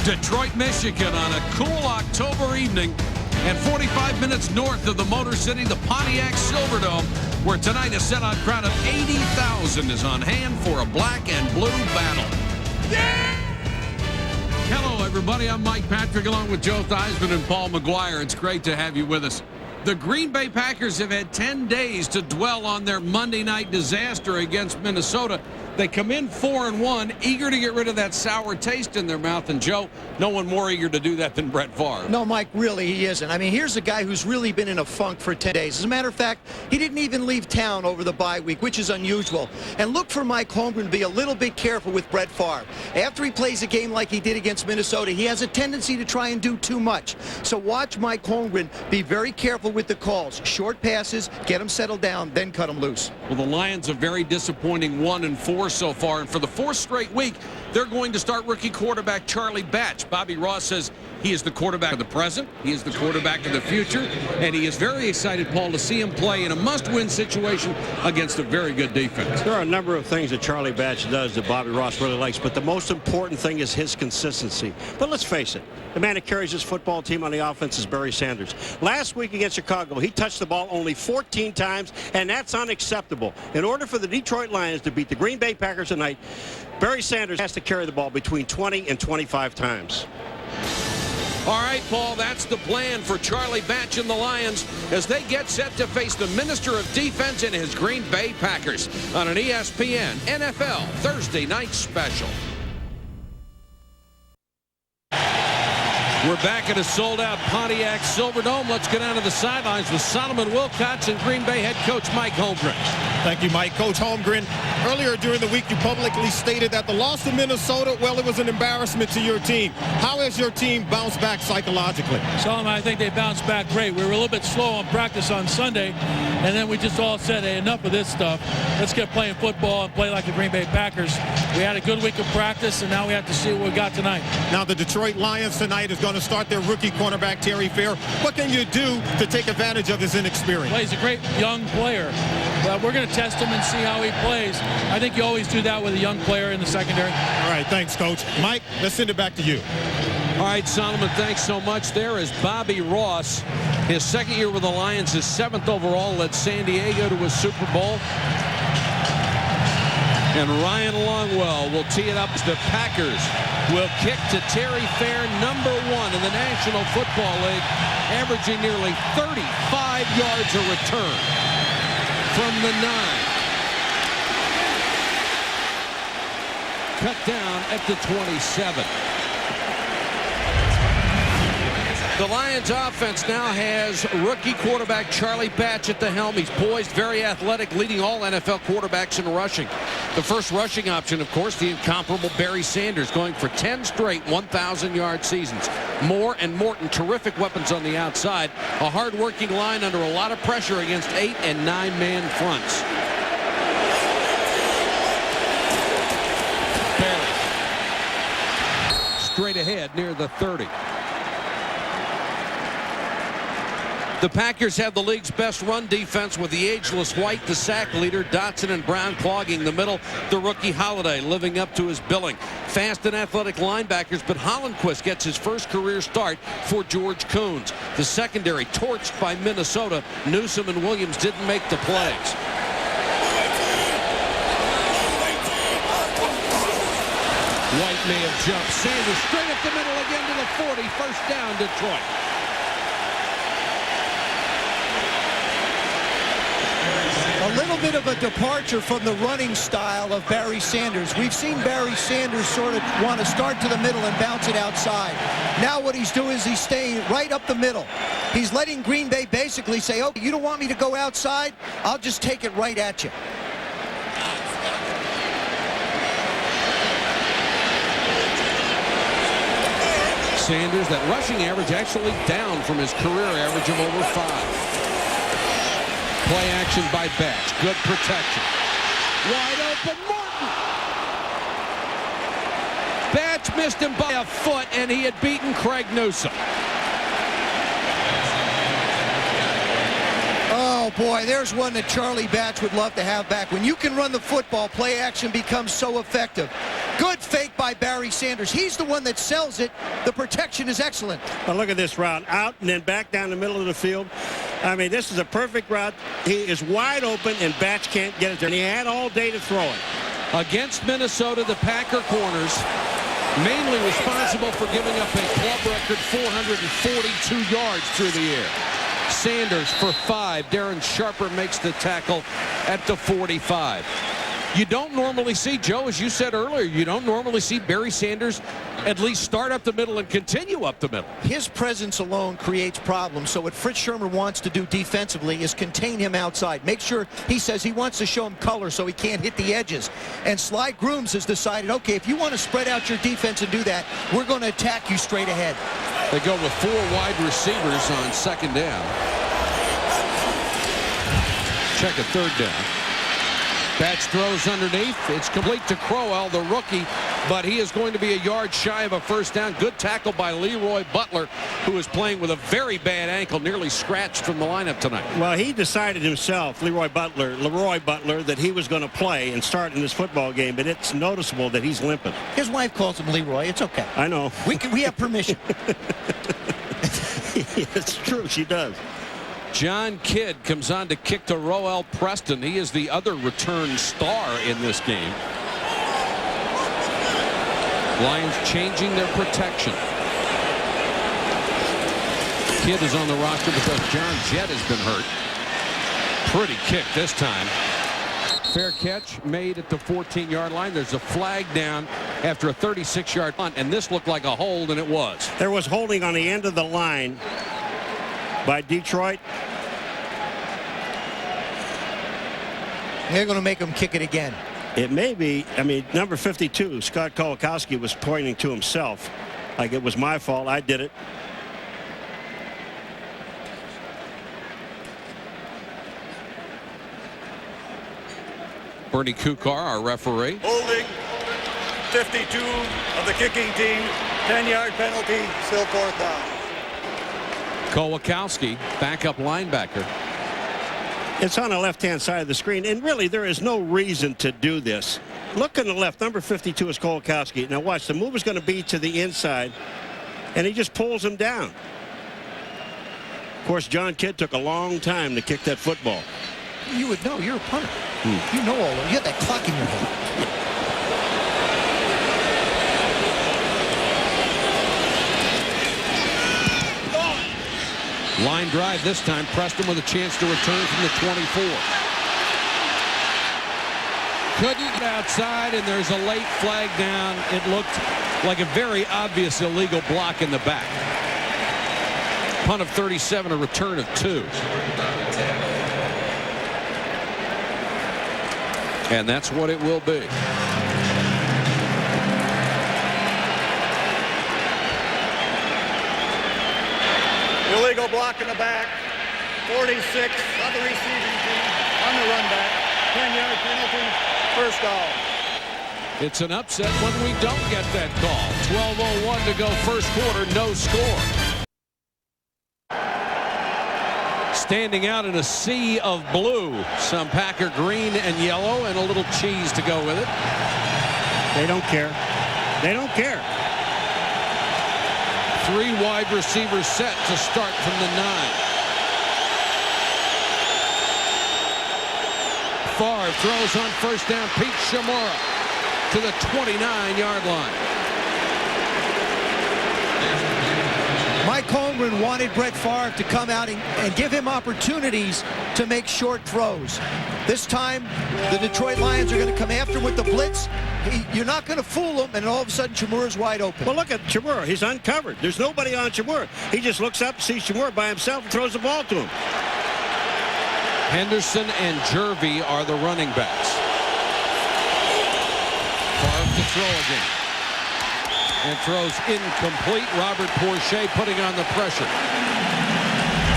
Detroit, Michigan on a cool October evening and 45 minutes north of the Motor City, the Pontiac Silverdome, where tonight a sellout crowd of 80,000 is on hand for a black and blue battle. Yeah! Hello, everybody. I'm Mike Patrick along with Joe Theismann and Paul Maguire. It's great to have you with us. The Green Bay Packers have had 10 days to dwell on their Monday night disaster against Minnesota. They come in 4-1, eager to get rid of that sour taste in their mouth. And, Joe, no one more eager to do that than Brett Favre. No, Mike, really, he isn't. I mean, here's a guy who's really been in a funk for 10 days. As a matter of fact, he didn't even leave town over the bye week, which is unusual. And look for Mike Holmgren to be a little bit careful with Brett Favre. After he plays a game like he did against Minnesota, he has a tendency to try and do too much. So watch Mike Holmgren be very careful with the calls. Short passes, get him settled down, then cut him loose. Well, the Lions a very disappointing 1-4 so far, and for the fourth straight week, they're going to start rookie quarterback Charlie Batch. Bobby Ross says he is the quarterback of the present, he is the quarterback of the future, and he is very excited, Paul, to see him play in a must-win situation against a very good defense. There are a number of things that Charlie Batch does that Bobby Ross really likes, but the most important thing is his consistency. But let's face it, the man that carries his football team on the offense is Barry Sanders. Last week against Chicago, he touched the ball only 14 times, and that's unacceptable. In order for the Detroit Lions to beat the Green Bay Packers tonight, Barry Sanders has to carry the ball between 20 and 25 times. All right, Paul, that's the plan for Charlie Batch and the Lions as they get set to face the Minister of Defense and his Green Bay Packers on an ESPN NFL Thursday night special. We're back at a sold-out Pontiac Silverdome. Let's get down to the sidelines with Solomon Wilcots and Green Bay head coach Mike Holmgren. Thank you, Mike. Coach Holmgren, earlier during the week you publicly stated that the loss to Minnesota, well, it was an embarrassment to your team. How has your team bounced back psychologically? Solomon, I think they bounced back great. We were a little bit slow on practice on Sunday, and then we just all said, hey, enough of this stuff. Let's get playing football and play like the Green Bay Packers. We had a good week of practice, and now we have to see what we got tonight. Now the Detroit Lions tonight is going to start their rookie cornerback Terry Fair. What can you do to take advantage of his inexperience? Well, he's a great young player. We're going to test him and see how he plays. I think you always do that with a young player in the secondary. All right, thanks, Coach. Mike, let's send it back to you. All right, Solomon, thanks so much. There is Bobby Ross. His second year with the Lions, his 7th overall, led San Diego to a Super Bowl. And Ryan Longwell will tee it up as the Packers will kick to Terry Fair, number 1 in the National Football League, averaging nearly 35 yards a return from the 9. Cut down at the 27. The Lions offense now has rookie quarterback Charlie Batch at the helm. He's poised, very athletic, leading all NFL quarterbacks in rushing. The first rushing option, of course, the incomparable Barry Sanders, going for 10 straight 1,000-yard seasons. Moore and Morton, terrific weapons on the outside. A hard-working line under a lot of pressure against 8- and 9-man fronts. Barry. Straight ahead near the 30. The Packers have the league's best run defense with the ageless White, the sack leader, Dotson and Brown clogging the middle. The rookie Holiday living up to his billing. Fast and athletic linebackers, but Hollenquist gets his first career start for George Coons. The secondary torched by Minnesota. Newsom and Williams didn't make the plays. White may have jumped. Sanders straight up the middle again to the 40. First down, Detroit. A little bit of a departure from the running style of Barry Sanders. We've seen Barry Sanders sort of want to start to the middle and bounce it outside. Now what he's doing is he's staying right up the middle. He's letting Green Bay basically say, oh, you don't want me to go outside? I'll just take it right at you. Sanders, that rushing average actually down from his career average of over 5. Play action by Batch. Good protection. Wide open, Morton. Batch missed him by a foot, and he had beaten Craig Newsom. Oh, boy, there's one that Charlie Batch would love to have back. When you can run the football, play action becomes so effective. Good fake by Barry Sanders. He's the one that sells it. The protection is excellent. But look at this route. Out and then back down the middle of the field. I mean, this is a perfect route. He is wide open, and Batch can't get it there. And he had all day to throw it. Against Minnesota, the Packer corners mainly responsible for giving up a club record 442 yards through the air. Sanders for 5. Darren Sharper makes the tackle at the 45. You don't normally see, Joe, as you said earlier, you don't normally see Barry Sanders at least start up the middle and continue up the middle. His presence alone creates problems. So what Fritz Sherman wants to do defensively is contain him outside. Make sure, he says he wants to show him color so he can't hit the edges. And Sly Grooms has decided, okay, if you want to spread out your defense and do that, we're going to attack you straight ahead. They go with 4 wide receivers on 2nd down. Check a 3rd down. Batch throws underneath. It's complete to Crowell, the rookie, but he is going to be a yard shy of a 1st down. Good tackle by Leroy Butler, who is playing with a very bad ankle, nearly scratched from the lineup tonight. Well, he decided himself, Leroy Butler, that he was going to play and start in this football game, but it's noticeable that he's limping. His wife calls him Leroy. It's okay. I know. We have permission. It's true. She does. John Kidd comes on to kick to Roel Preston. He is the other return star in this game. Lions changing their protection. Kidd is on the roster because John Jett has been hurt. Pretty kick this time. Fair catch made at the 14-yard line. There's a flag down after a 36-yard punt, and this looked like a hold, and it was. There was holding on the end of the line by Detroit. They're going to make him kick it again. It may be. I mean, number 52, Scott Kolakowski, was pointing to himself like it was my fault. I did it. Bernie Kukar, our referee. Holding 52 of the kicking team. 10-yard penalty. Still 4th down. Kolakowski, backup linebacker. It's on the left-hand side of the screen, and really there is no reason to do this. Look on the left. Number 52 is Kolakowski. Now watch, the move is going to be to the inside, and he just pulls him down. Of course, John Kidd took a long time to kick that football. You would know. You're a punter. You know all that. You have that clock in your head. Line drive this time. Preston with a chance to return from the 24. Couldn't get outside, and there's a late flag down. It looked like a very obvious illegal block in the back. Punt of 37, a return of 2. And that's what it will be. Illegal block in the back. 46 of the receiving team on the run back. 10-yard penalty. 1st down. It's an upset when we don't get that call. 12:01 to go 1st quarter. No score. Standing out in a sea of blue. Some Packer green and yellow and a little cheese to go with it. They don't care. They don't care. 3 wide receivers set to start from the 9. Favre throws on 1st down. Pete Shimura to the 29-yard line. Mike Holmgren wanted Brett Favre to come out and give him opportunities to make short throws. This time, the Detroit Lions are going to come after him with the blitz. You're not going to fool him, and all of a sudden, Shimura's wide open. Well, look at Shimura. He's uncovered. There's nobody on Shimura. He just looks up, sees Shimura by himself, and throws the ball to him. Henderson and Jervy are the running backs. Favre to throw again. And throws incomplete. Robert Porcher putting on the pressure.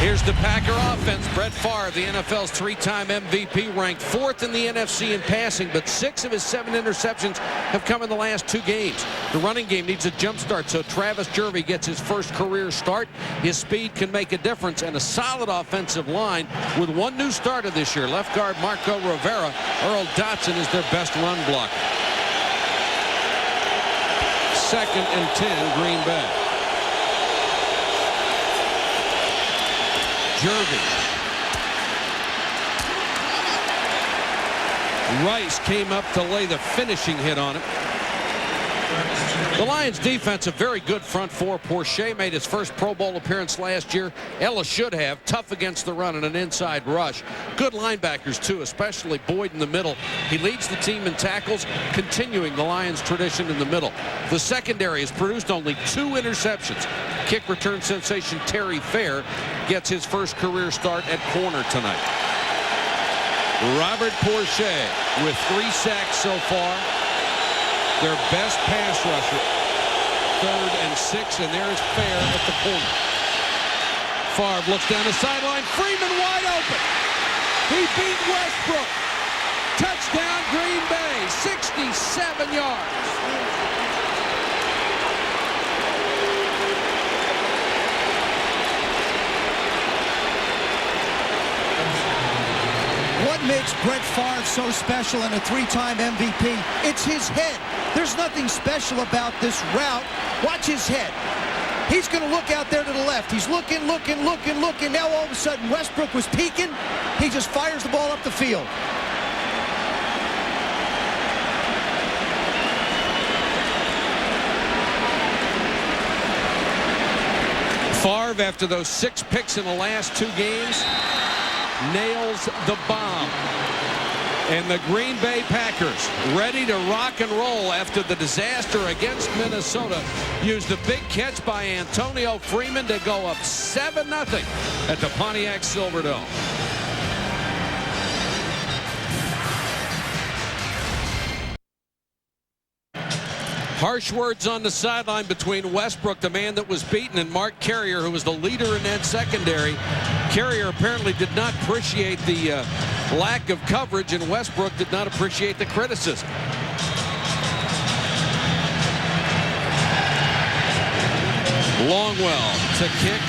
Here's the Packer offense. Brett Favre, the NFL's 3-time MVP, ranked 4th in the NFC in passing, but 6 of his 7 interceptions have come in the last 2 games. The running game needs a jump start, so Travis Jervy gets his first career start. His speed can make a difference, and a solid offensive line with 1 new starter this year. Left guard Marco Rivera. Earl Dotson is their best run blocker. 2nd and 10, Green Bay. Jervy. Rice came up to lay the finishing hit on it. The Lions defense, a very good front four. Porsche made his first Pro Bowl appearance last year. Ellis should have. Tough against the run and an inside rush. Good linebackers, too, especially Boyd in the middle. He leads the team in tackles, continuing the Lions' tradition in the middle. The secondary has produced only 2 interceptions. Kick return sensation Terry Fair gets his first career start at corner tonight. Robert Porsche with 3 sacks so far. Their best pass rusher. 3rd and 6, and there's Fair at the corner. Favre looks down the sideline. Freeman wide open. He beat Westbrook. Touchdown Green Bay. 67 yards. What makes Brett Favre so special and a 3-time MVP? It's his head. There's nothing special about this route. Watch his head. He's going to look out there to the left. He's looking. Now all of a sudden Westbrook was peeking. He just fires the ball up the field. Favre, after those 6 picks in the last 2 games, nails the bomb. And the Green Bay Packers, ready to rock and roll after the disaster against Minnesota, used a big catch by Antonio Freeman to go up 7-0 at the Pontiac Silverdome. Harsh words on the sideline between Westbrook, the man that was beaten, and Mark Carrier, who was the leader in that secondary. Carrier apparently did not appreciate the lack of coverage, and Westbrook did not appreciate the criticism. Longwell to kick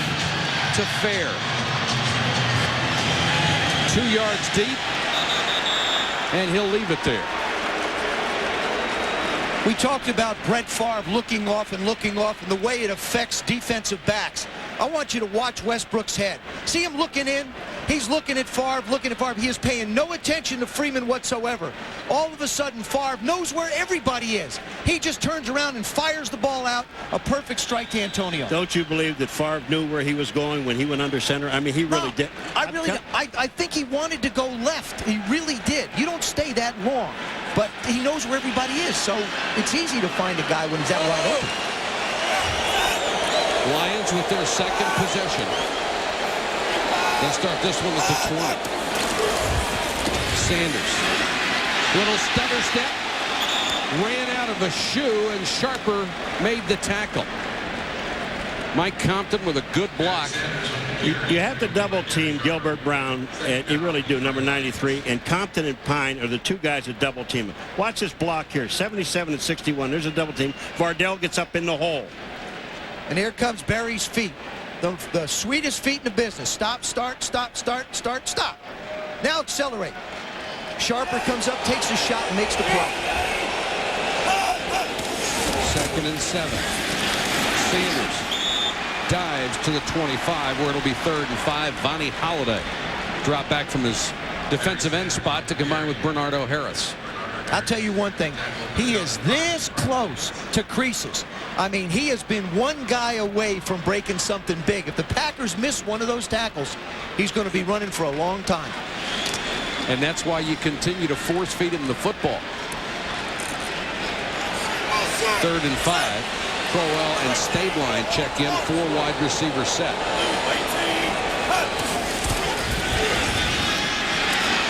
to Fair. 2 yards deep, and he'll leave it there. We talked about Brett Favre looking off and the way it affects defensive backs. I want you to watch Westbrook's head. See him looking in? He's looking at Favre, He is paying no attention to Freeman whatsoever. All of a sudden, Favre knows where everybody is. He just turns around and fires the ball out. A perfect strike to Antonio. Don't you believe that Favre knew where he was going when he went under center? I mean, he really did. I think he wanted to go left. He really did. You don't stay that long. But he knows where everybody is, so it's easy to find a guy when he's that wide open. Lions with their 2nd possession. They'll start this one at the 20. Sanders. Little stutter step. Ran out of a shoe, and Sharper made the tackle. Mike Compton with a good block. You have to double team Gilbert Brown, and you really do, number 93, and Compton and Pine are the 2 guys that double team him. Watch this block here, 77 and 61. There's a double team. Vardell gets up in the hole. And here comes Barry's feet. The sweetest feet in the business. Stop, start, stop, start, start, stop. Now accelerate. Sharper comes up, takes a shot, and makes the play. 2nd and 7. Sanders dives to the 25, where it'll be 3rd and 5. Vonnie Holiday dropped back from his defensive end spot to combine with Bernardo Harris. I'll tell you one thing. He is this close to creases. I mean, he has been one guy away from breaking something big. If the Packers miss one of those tackles, he's going to be running for a long time. And that's why you continue to force feed him the football. 3rd and 5. Crowell and Stabline check in, 4 wide receiver set.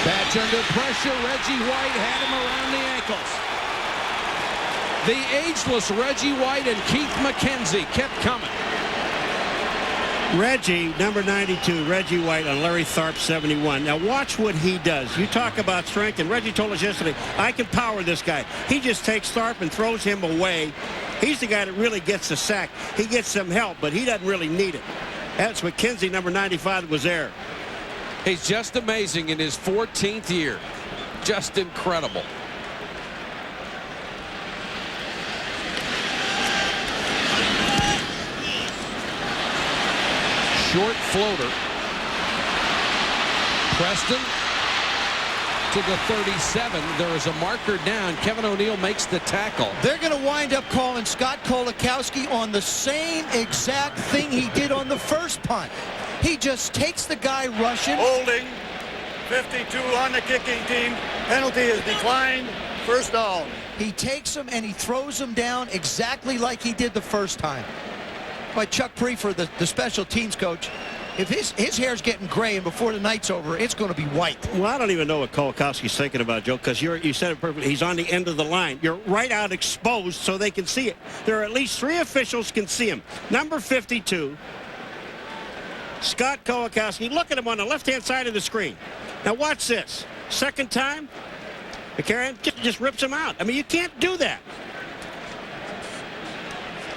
Batch under pressure. Reggie White had him around the ankles. The ageless Reggie White and Keith McKenzie kept coming. Reggie, number 92, Reggie White on Larry Tharp, 71. Now watch what he does. You talk about strength, and Reggie told us yesterday, I can power this guy. He just takes Tharp and throws him away. He's the guy that really gets the sack. He gets some help, but he doesn't really need it. That's McKenzie, number 95, was there. He's just amazing in his 14th year. Just incredible. short floater. Preston to the 37. There is a marker down. Kevin O'Neill makes the tackle. They're going to wind up calling Scott Kolakowski on the same exact thing he did on the first punt. He just takes the guy rushing. Holding. 52 on the kicking team. Penalty is declined. First down. He takes him and he throws him down exactly like he did the first time. By Chuck Prefer, the special teams coach, if his hair's getting gray and before the night's over, it's going to be white. Well, I don't even know what Kolakowski's thinking about, Joe, because you said it perfectly. He's on the end of the line. You're right out exposed so they can see it. There are at least 3 officials can see him. Number 52, Scott Kolakowski. Look at him on the left-hand side of the screen. Now watch this. Second time, McCarron just rips him out. I mean, you can't do that.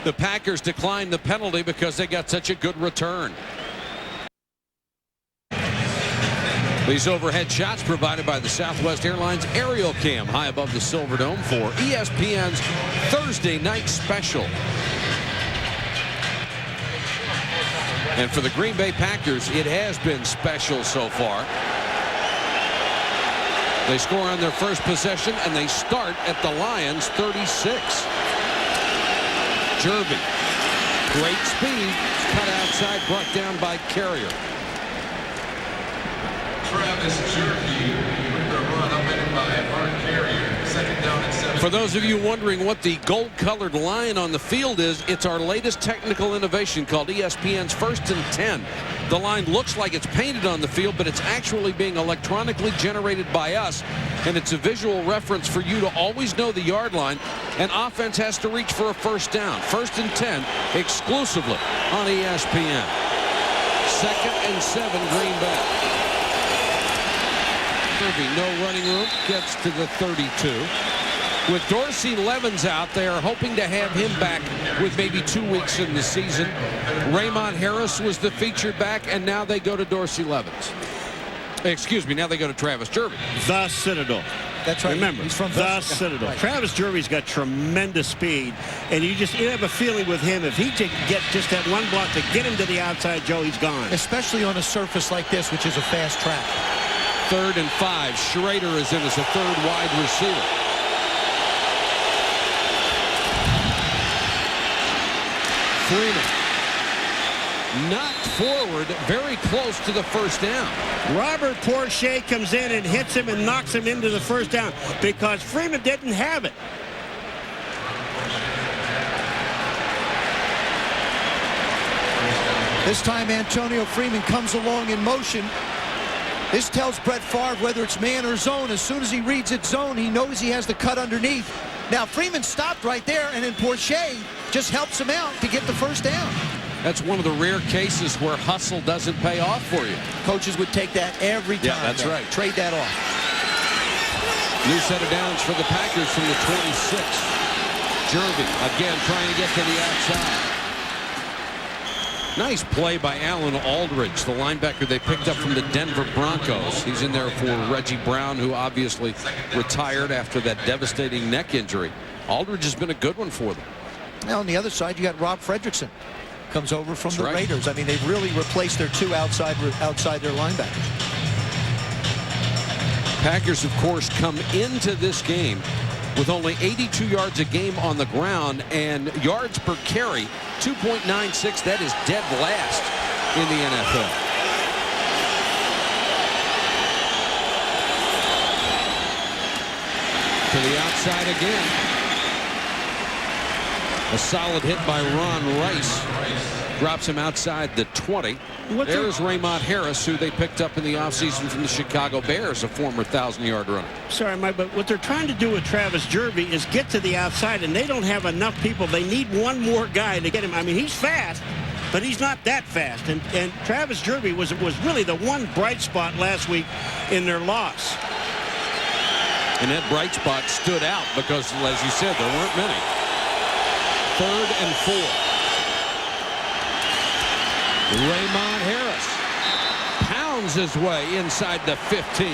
The Packers declined the penalty because they got such a good return. These overhead shots provided by the Southwest Airlines Aerial Cam high above the Silverdome for ESPN's Thursday night special. And for the Green Bay Packers, it has been special so far. They score on their first possession, and they start at the Lions' 36. Jervy, great speed, cut outside, brought down by Carrier. Travis Jervy with the run upended by Mark Carrier. Second down and 7. For those of you wondering what the gold-colored line on the field is, it's our latest technical innovation called ESPN's First and 10. The line looks like it's painted on the field, but it's actually being electronically generated by us, and it's a visual reference for you to always know the yard line. And offense has to reach for a first down. First and 10 exclusively on ESPN. Second and 7, Green Bay. No running room, gets to the 32. With Dorsey Levens out, they are hoping to have him back with maybe 2 weeks in the season. Raymond Harris was the featured back, and now they go to Dorsey Levens. Excuse me, now they go to Travis Jervy. The Citadel. That's right. Remember, he's from the Citadel. Right. Travis Jervy's got tremendous speed, and you have a feeling with him, if he can get just that one block to get him to the outside, Joe, he's gone. Especially on a surface like this, which is a fast track. 3rd and 5. Schrader is in as a third wide receiver. Freeman knocked forward, very close to the first down. Robert Porsche comes in and hits him and knocks him into the first down because Freeman didn't have it. This time Antonio Freeman comes along in motion. This tells Brett Favre whether it's man or zone. As soon as he reads it zone, he knows he has the cut underneath. Now Freeman stopped right there, and then Porsche just helps him out to get the first down. That's one of the rare cases where hustle doesn't pay off for you. Coaches would take that every time. Yeah, that's right. Trade that off. New set of downs for the Packers from the 26. Jervy again trying to get to the outside. Nice play by Alan Aldridge, the linebacker they picked up from the Denver Broncos. He's in there for Reggie Brown, who obviously retired after that devastating neck injury. Aldridge has been a good one for them. Now on the other side, you got Rob Fredrickson. Comes over from the right. Raiders. I mean, they've really replaced their 2 outside their linebackers. Packers, of course, come into this game with only 82 yards a game on the ground and yards per carry, 2.96. That is dead last in the NFL. To the outside again. A solid hit by Ron Rice. Drops him outside the 20. There's Raymond Harris, who they picked up in the offseason from the Chicago Bears, a former 1,000-yard runner. Sorry, Mike, but what they're trying to do with Travis Jervy is get to the outside, and they don't have enough people. They need one more guy to get him. I mean, he's fast, but he's not that fast. And Travis Jervy was really the one bright spot last week in their loss. And that bright spot stood out because, as you said, there weren't many. 3rd and 4. Raymond Harris pounds his way inside the 15.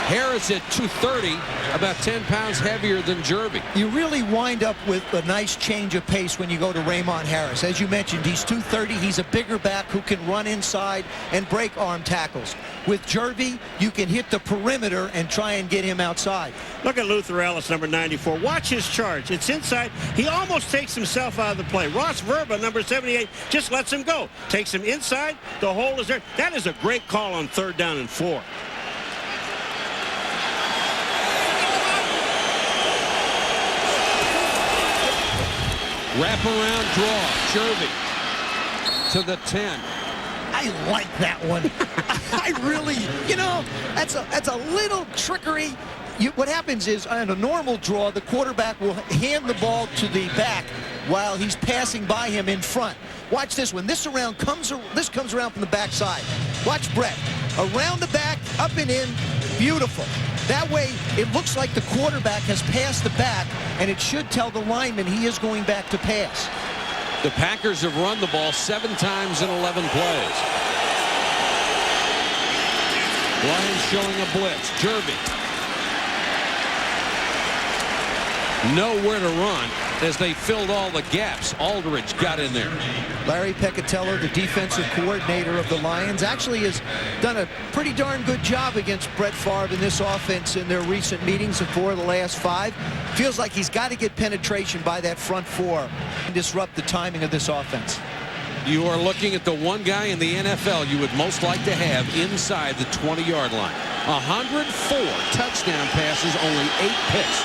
Harris at 230, about 10 pounds heavier than Jerby. You really wind up with a nice change of pace when you go to Raymond Harris. As you mentioned, he's 230. He's a bigger back who can run inside and break arm tackles. With Jerby, you can hit the perimeter and try and get him outside. Look at Luther Ellis, number 94. Watch his charge. It's inside. He almost takes himself out of the play. Ross Verba, number 78, just lets him go. Takes him inside. The hole is there. That is a great call on 3rd down and 4. Wraparound draw. Jerby to the 10. I like that one. I really, that's a little trickery. What happens is, on a normal draw, the quarterback will hand the ball to the back while he's passing by him in front. Watch this one. This comes around from the backside. Watch Brett. Around the back, up and in. Beautiful. That way, it looks like the quarterback has passed the back, and it should tell the lineman he is going back to pass. The Packers have run the ball 7 times in 11 plays. Lions showing a blitz. Jerby. Nowhere to run as they filled all the gaps. Aldridge got in there. Larry Peccatello, the defensive coordinator of the Lions, actually has done a pretty darn good job against Brett Favre in this offense in their recent meetings of 4 of the last 5. Feels like he's got to get penetration by that front 4 and disrupt the timing of this offense. You are looking at the one guy in the NFL you would most like to have inside the 20-yard line. 104 touchdown passes, only 8 picks.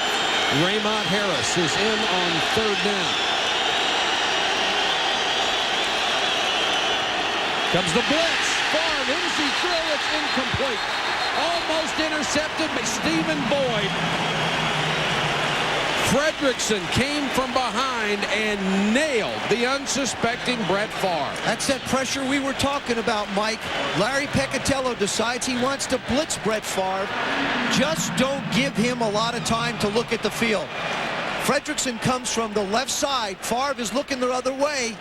Raymond Harris is in on 3rd down. Comes the blitz. Favre, in he throw? It's incomplete. Almost intercepted by Stephen Boyd. Fredrickson came from behind and nailed the unsuspecting Brett Favre. That's that pressure we were talking about, Mike. Larry Peccatello decides he wants to blitz Brett Favre. Just don't give him a lot of time to look at the field. Fredrickson comes from the left side. Favre is looking the other way.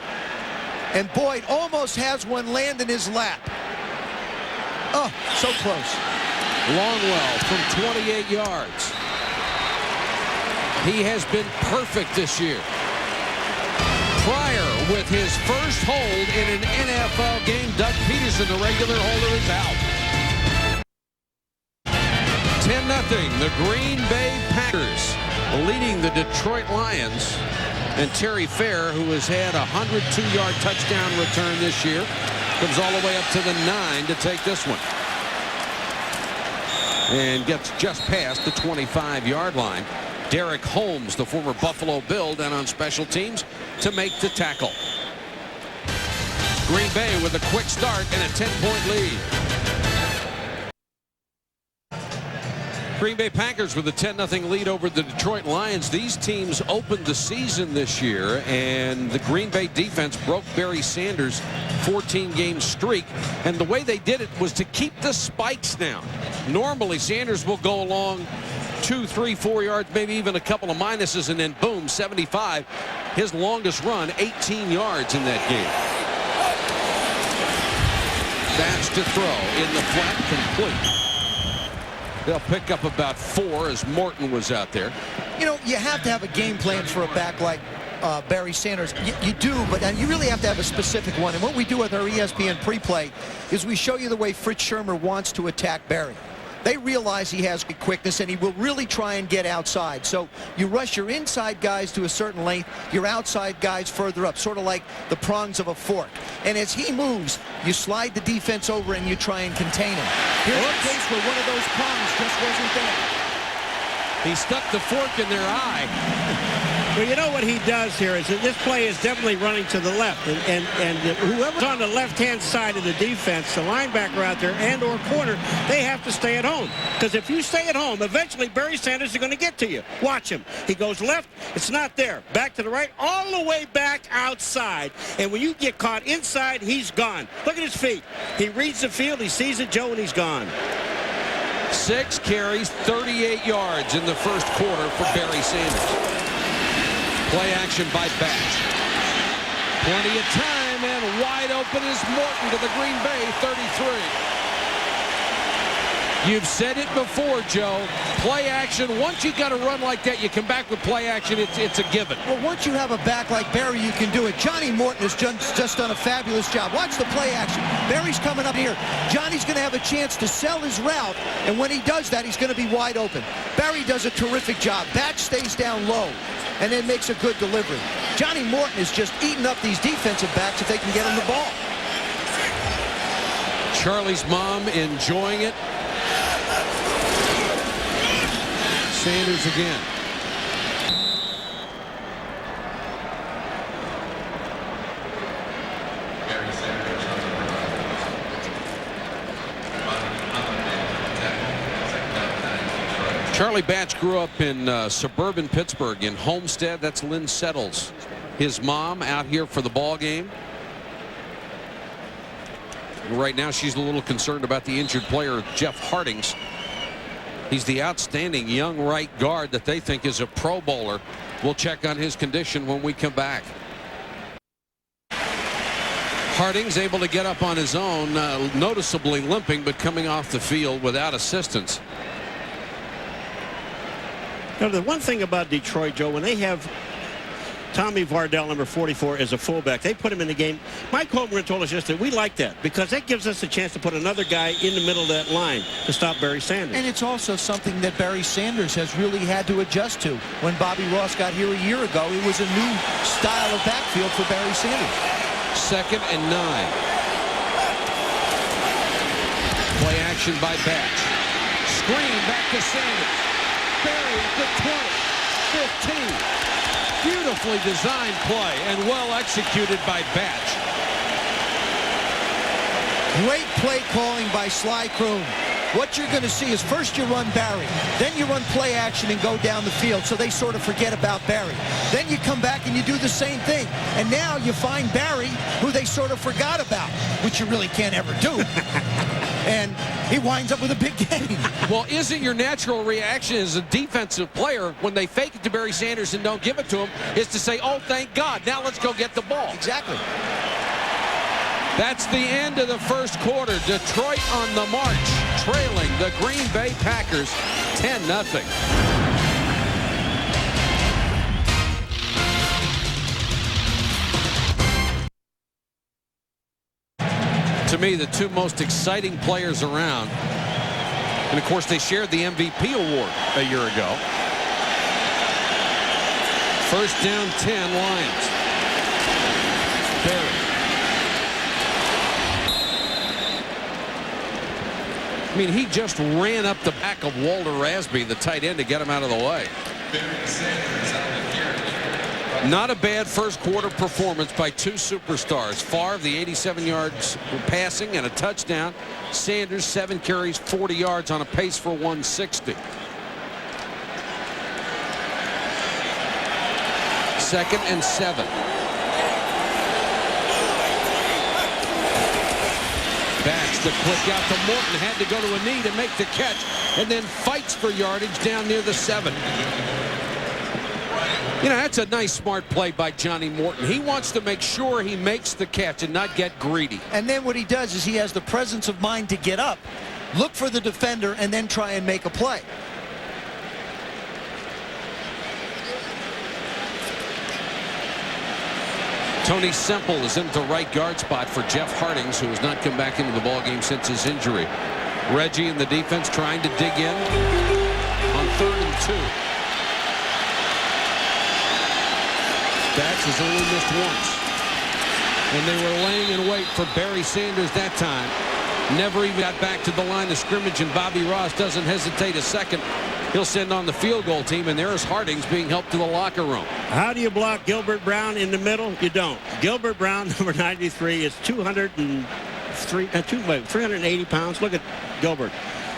And Boyd almost has one land in his lap. Oh, so close. Longwell from 28 yards. He has been perfect this year. Pryor with his first hold in an NFL game. Doug Peterson, the regular holder, is out. 10-0. The Green Bay Packers leading the Detroit Lions. And Terry Fair, who has had a 102-yard touchdown return this year, comes all the way up to the 9 to take this one. And gets just past the 25-yard line. Derek Holmes, the former Buffalo Bill, down on special teams to make the tackle. Green Bay with a quick start and a 10-point lead. Green Bay Packers with a 10-0 lead over the Detroit Lions. These teams opened the season this year, and the Green Bay defense broke Barry Sanders' 14-game streak. And the way they did it was to keep the spikes down. Normally, Sanders will go along 2, 3, 4 yards, maybe even a couple of minuses, and then boom, 75. His longest run, 18 yards in that game. That's to throw in the flat, complete. They'll pick up about 4 as Morton was out there. You know, you have to have a game plan for a back like Barry Sanders. You do, but you really have to have a specific one. And what we do with our ESPN pre-play is we show you the way Fritz Shermer wants to attack Barry. They realize he has quickness, and he will really try and get outside. So you rush your inside guys to a certain length, your outside guys further up, sort of like the prongs of a fork. And as he moves, you slide the defense over and you try and contain him. Here's a case where one of those prongs just wasn't there. He stuck the fork in their eye. Well, you know what he does here is that this play is definitely running to the left. And whoever's on the left-hand side of the defense, the linebacker out there and or corner, they have to stay at home. Because if you stay at home, eventually Barry Sanders is going to get to you. Watch him. He goes left. It's not there. Back to the right. All the way back outside. And when you get caught inside, he's gone. Look at his feet. He reads the field. He sees it, Joe, and he's gone. 6 carries, 38 yards in the first quarter for Barry Sanders. Play action by Batch. Plenty of time, and wide open is Morton to the Green Bay 33. You've said it before, Joe. Play action. Once you got a run like that, you come back with play action. It's a given. Well, once you have a back like Barry, you can do it. Johnny Morton has just done a fabulous job. Watch the play action. Barry's coming up here. Johnny's going to have a chance to sell his route, and when he does that, he's going to be wide open. Barry does a terrific job. Batch stays down low and then makes a good delivery. Johnny Morton is just eating up these defensive backs if they can get him the ball. Charlie's mom enjoying it. Sanders again. Barry Sanders on the run. Charlie Batch grew up in suburban Pittsburgh in Homestead. That's Lynn Settles. His mom out here for the ball game. Right now she's a little concerned about the injured player Jeff Hardings. He's the outstanding young right guard that they think is a Pro Bowler. We'll check on his condition when we come back. Hardings able to get up on his own, noticeably limping, but coming off the field without assistance. Now, the one thing about Detroit, Joe, when they have Tommy Vardell, number 44, as a fullback, they put him in the game. Mike Holmgren told us yesterday we like that because that gives us a chance to put another guy in the middle of that line to stop Barry Sanders. And it's also something that Barry Sanders has really had to adjust to. When Bobby Ross got here a year ago, it was a new style of backfield for Barry Sanders. 2nd and 9. Play action by Batch. Screen back to Sanders. Barry at the 20, 15. Beautifully designed play and well executed by Batch. Great play calling by Sly Kroon. What you're going to see is first you run Barry, then you run play action and go down the field, so they sort of forget about Barry. Then you come back and you do the same thing. And now you find Barry, who they sort of forgot about, which you really can't ever do. And he winds up with a big gain. Well, isn't your natural reaction as a defensive player when they fake it to Barry Sanders and don't give it to him is to say, oh, thank God, now let's go get the ball. Exactly. That's the end of the first quarter. Detroit on the march, trailing the Green Bay Packers 10-0. To me, the two most exciting players around. And, of course, they shared the MVP award a year ago. First down 10, Lions. Barry. I mean, he just ran up the back of Walter Rasby, the tight end, to get him out of the way. Not a bad first quarter performance by two superstars. Favre, the 87 yards passing and a touchdown. Sanders, 7 carries, 40 yards on a pace for 160. 2nd and 7. Batch the quick out to Morton, had to go to a knee to make the catch, and then fights for yardage down near the 7. You know, that's a nice, smart play by Johnny Morton. He wants to make sure he makes the catch and not get greedy. And then what he does is he has the presence of mind to get up, look for the defender, and then try and make a play. Tony Semple is in the right guard spot for Jeff Hardings, who has not come back into the ballgame since his injury. Reggie and the defense trying to dig in on 3rd and 2. Batch has only missed once. And they were laying in wait for Barry Sanders that time. Never even got back to the line of scrimmage, and Bobby Ross doesn't hesitate a second. He'll send on the field goal team, and there's Hardings being helped to the locker room. How do you block Gilbert Brown in the middle? You don't. Gilbert Brown, number 93, is 380 pounds. Look at Gilbert.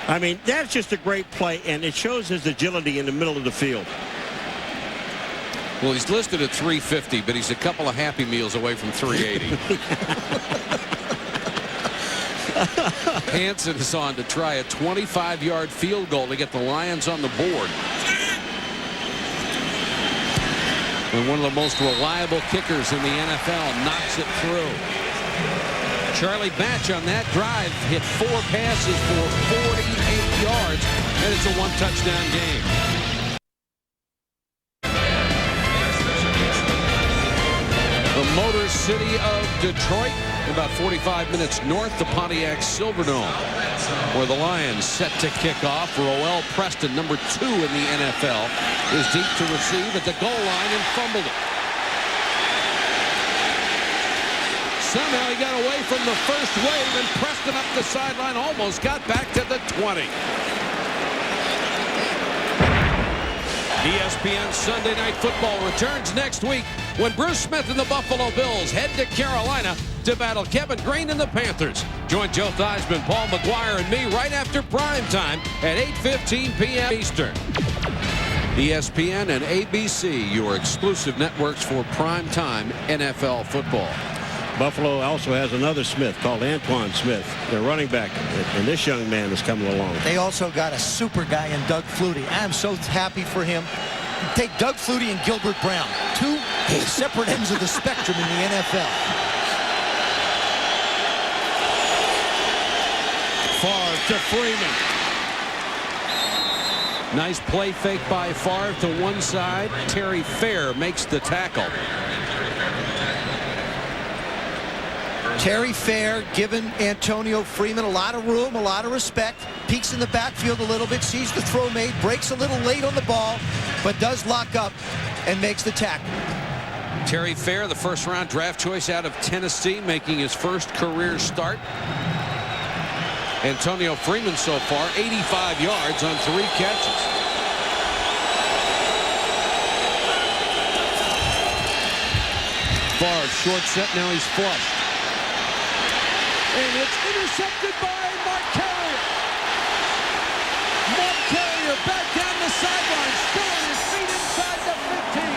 I mean, that's just a great play, and it shows his agility in the middle of the field. Well, he's listed at 350, but he's a couple of Happy Meals away from 380. Hansen is on to try a 25-yard field goal to get the Lions on the board. And one of the most reliable kickers in the NFL knocks it through. Charlie Batch on that drive hit 4 passes for 48 yards, and it's a 1-touchdown game. The Motor City of Detroit, about 45 minutes north of Pontiac Silverdome, where the Lions set to kick off. Roel Preston, number 2 in the NFL, is deep to receive at the goal line and fumbled it. Somehow he got away from the first wave, and Preston up the sideline almost got back to the 20. ESPN Sunday Night Football returns next week when Bruce Smith and the Buffalo Bills head to Carolina to battle Kevin Greene and the Panthers. Join Joe Theismann, Paul Maguire, and me right after prime time at 8:15 p.m. Eastern. ESPN and ABC, your exclusive networks for primetime NFL football. Buffalo also has another Smith called Antoine Smith, their running back, and this young man is coming along. They also got a super guy in Doug Flutie. I'm so happy for him. Take Doug Flutie and Gilbert Brown, 2 separate ends of the spectrum in the NFL. Favre to Freeman. Nice play fake by Favre to one side. Terry Fair makes the tackle. Terry Fair giving Antonio Freeman a lot of room, a lot of respect. Peeks in the backfield a little bit, sees the throw made, breaks a little late on the ball, but does lock up and makes the tackle. Terry Fair, the first-round draft choice out of Tennessee, making his first career start. Antonio Freeman so far, 85 yards on 3 catches. Favre, short set, now he's flushed. And it's intercepted by Mark Carrier. Mark Carrier back down the sideline, still on his feet inside the 15.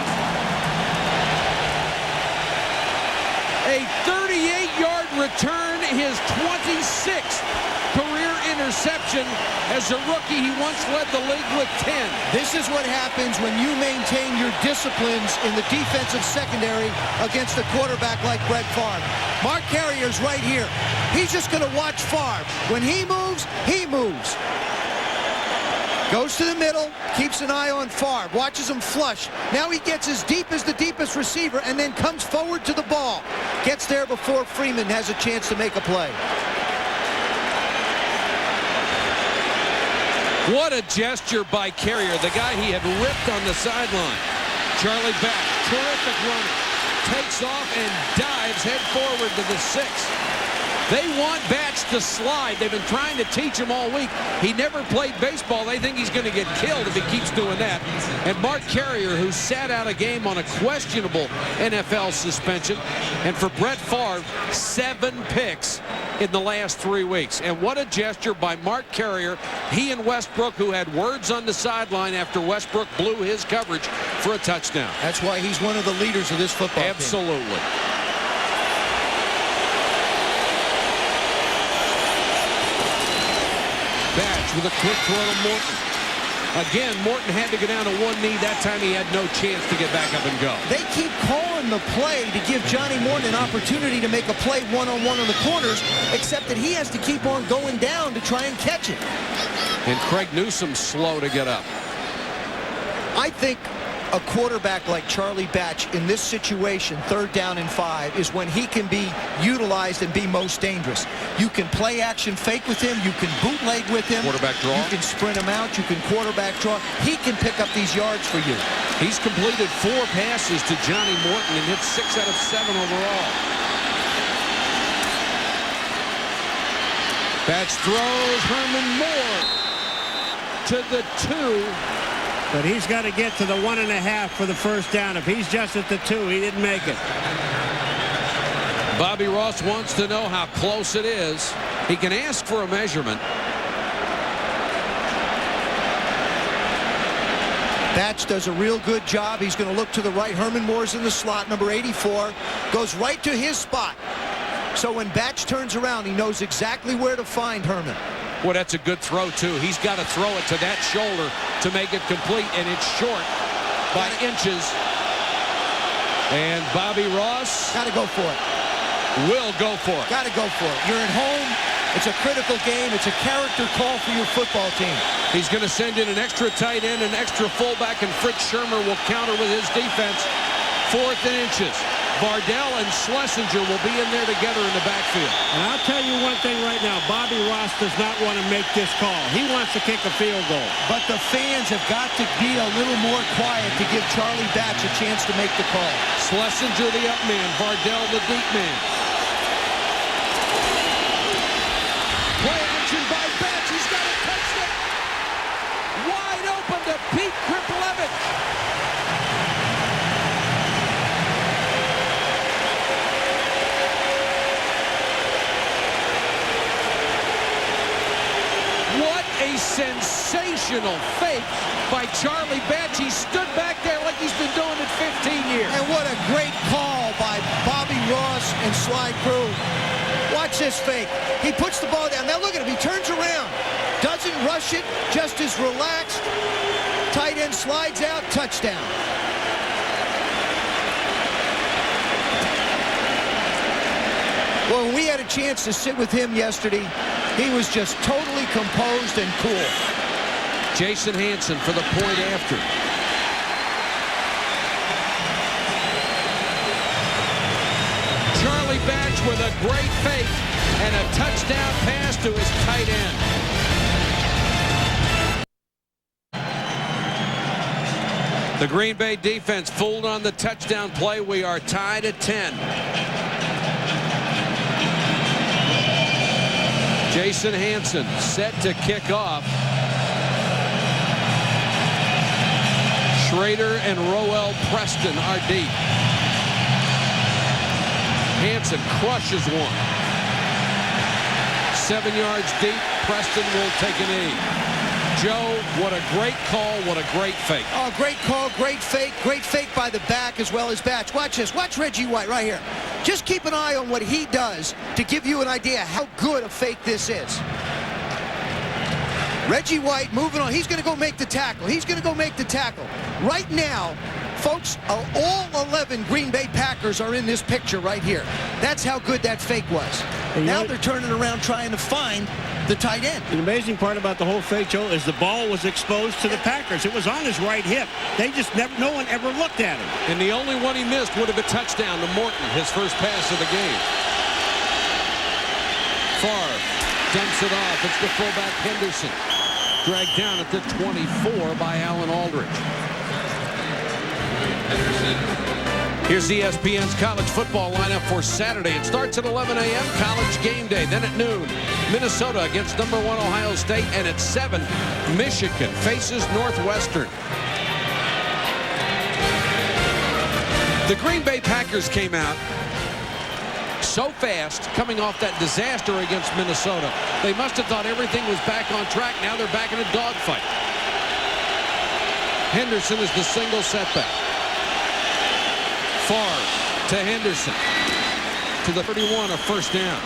A 38-yard return, his 26th career interception. As a rookie, he once led the league with 10. This is what happens when you maintain your disciplines in the defensive secondary against a quarterback like Brett Favre. Mark Carrier's right here. He's just going to watch Favre. When he moves, he moves. Goes to the middle, keeps an eye on Favre, watches him flush. Now he gets as deep as the deepest receiver and then comes forward to the ball. Gets there before Freeman has a chance to make a play. What a gesture by Carrier, the guy he had ripped on the sideline. Charlie Batch, terrific runner, takes off and dives head forward to the 6. They want Batch to slide. They've been trying to teach him all week. He never played baseball. They think he's going to get killed if he keeps doing that. And Mark Carrier, who sat out a game on a questionable NFL suspension. And for Brett Favre, 7 picks in the last 3 weeks. And what a gesture by Mark Carrier. He and Westbrook, who had words on the sideline after Westbrook blew his coverage for a touchdown. That's why he's one of the leaders of this football team. Absolutely. Batch with a quick throw to Morton. Again, Morton had to go down to one knee. That time he had no chance to get back up and go. They keep calling the play to give Johnny Morton an opportunity to make a play one-on-one on the corners, except that he has to keep on going down to try and catch it. And Craig Newsom's slow to get up. I think a quarterback like Charlie Batch in this situation, 3rd down and 5, is when he can be utilized and be most dangerous. You can play action fake with him. You can bootleg with him. Quarterback draw. You can sprint him out. You can quarterback draw. He can pick up these yards for you. He's completed 4 passes to Johnny Morton and hit 6 out of 7 overall. Batch throws. Herman Moore to the 2. But he's got to get to the 1.5 for the first down. If he's just at the 2, he didn't make it. Bobby Ross wants to know how close it is. He can ask for a measurement. Batch does a real good job. He's going to look to the right. Herman Moore's in the slot, number 84. Goes right to his spot. So when Batch turns around, he knows exactly where to find Herman. Well, that's a good throw, too. He's got to throw it to that shoulder to make it complete, and it's short by inches. And Bobby Ross got to go for it. will go for it. Got to go for it. You're at home. It's a critical game. It's a character call for your football team. He's going to send in an extra tight end, an extra fullback, and Fritz Shermer will counter with his defense. 4th and inches. Vardell and Schlesinger will be in there together in the backfield. And I'll tell you one thing right now. Bobby Ross does not want to make this call. He wants to kick a field goal. But the fans have got to be a little more quiet to give Charlie Batch a chance to make the call. Schlesinger the up man, Vardell the deep man. Play action by Batch. He's got a touchdown. Wide open to Pete Kriplevich. What a sensational fake by Charlie Batch. He stood back there like he's been doing it 15 years. And what a great call by Bobby Ross and Sly Crew. Watch this fake. He puts the ball down. Now look at him. He turns around. Doesn't rush it. Just is relaxed. Tight end slides out. Touchdown. Well, when we had a chance to sit with him yesterday, he was just totally composed and cool. Jason Hanson for the point after. Charlie Batch with a great fake and a touchdown pass to his tight end. The Green Bay defense fooled on the touchdown play. We are tied at 10. Jason Hanson set to kick off. Schrader and Roel Preston are deep. Hanson crushes one. 7 yards deep. Preston will take a knee. Joe, what a great call. What a great fake. Oh, great call, great fake by the back as well as Batch. Watch this. Watch Reggie White right here. Just keep an eye on what he does to give you an idea how good a fake this is. Reggie White moving on. He's going to go make the tackle. He's going to go make the tackle. Right now, folks, all 11 Green Bay Packers are in this picture right here. That's how good that fake was. Now they're turning around trying to find the tight end. The amazing part about the whole fake, Joe, is the ball was exposed to the Packers. It was on his right hip. They just no one ever looked at him. And the only one he missed would have been a touchdown to Morton, his first pass of the game. Favre dumps it off. It's the fullback Henderson. Dragged down at the 24 by Alan Aldridge. Here's ESPN's college football lineup for Saturday. It starts at 11 a.m. College game day. Then at noon, Minnesota against #1 Ohio State. And at 7, Michigan faces Northwestern. The Green Bay Packers came out so fast coming off that disaster against Minnesota. They must have thought everything was back on track. Now they're back in a dogfight. Henderson is the single setback. Favre to Henderson. To the 31, a first down.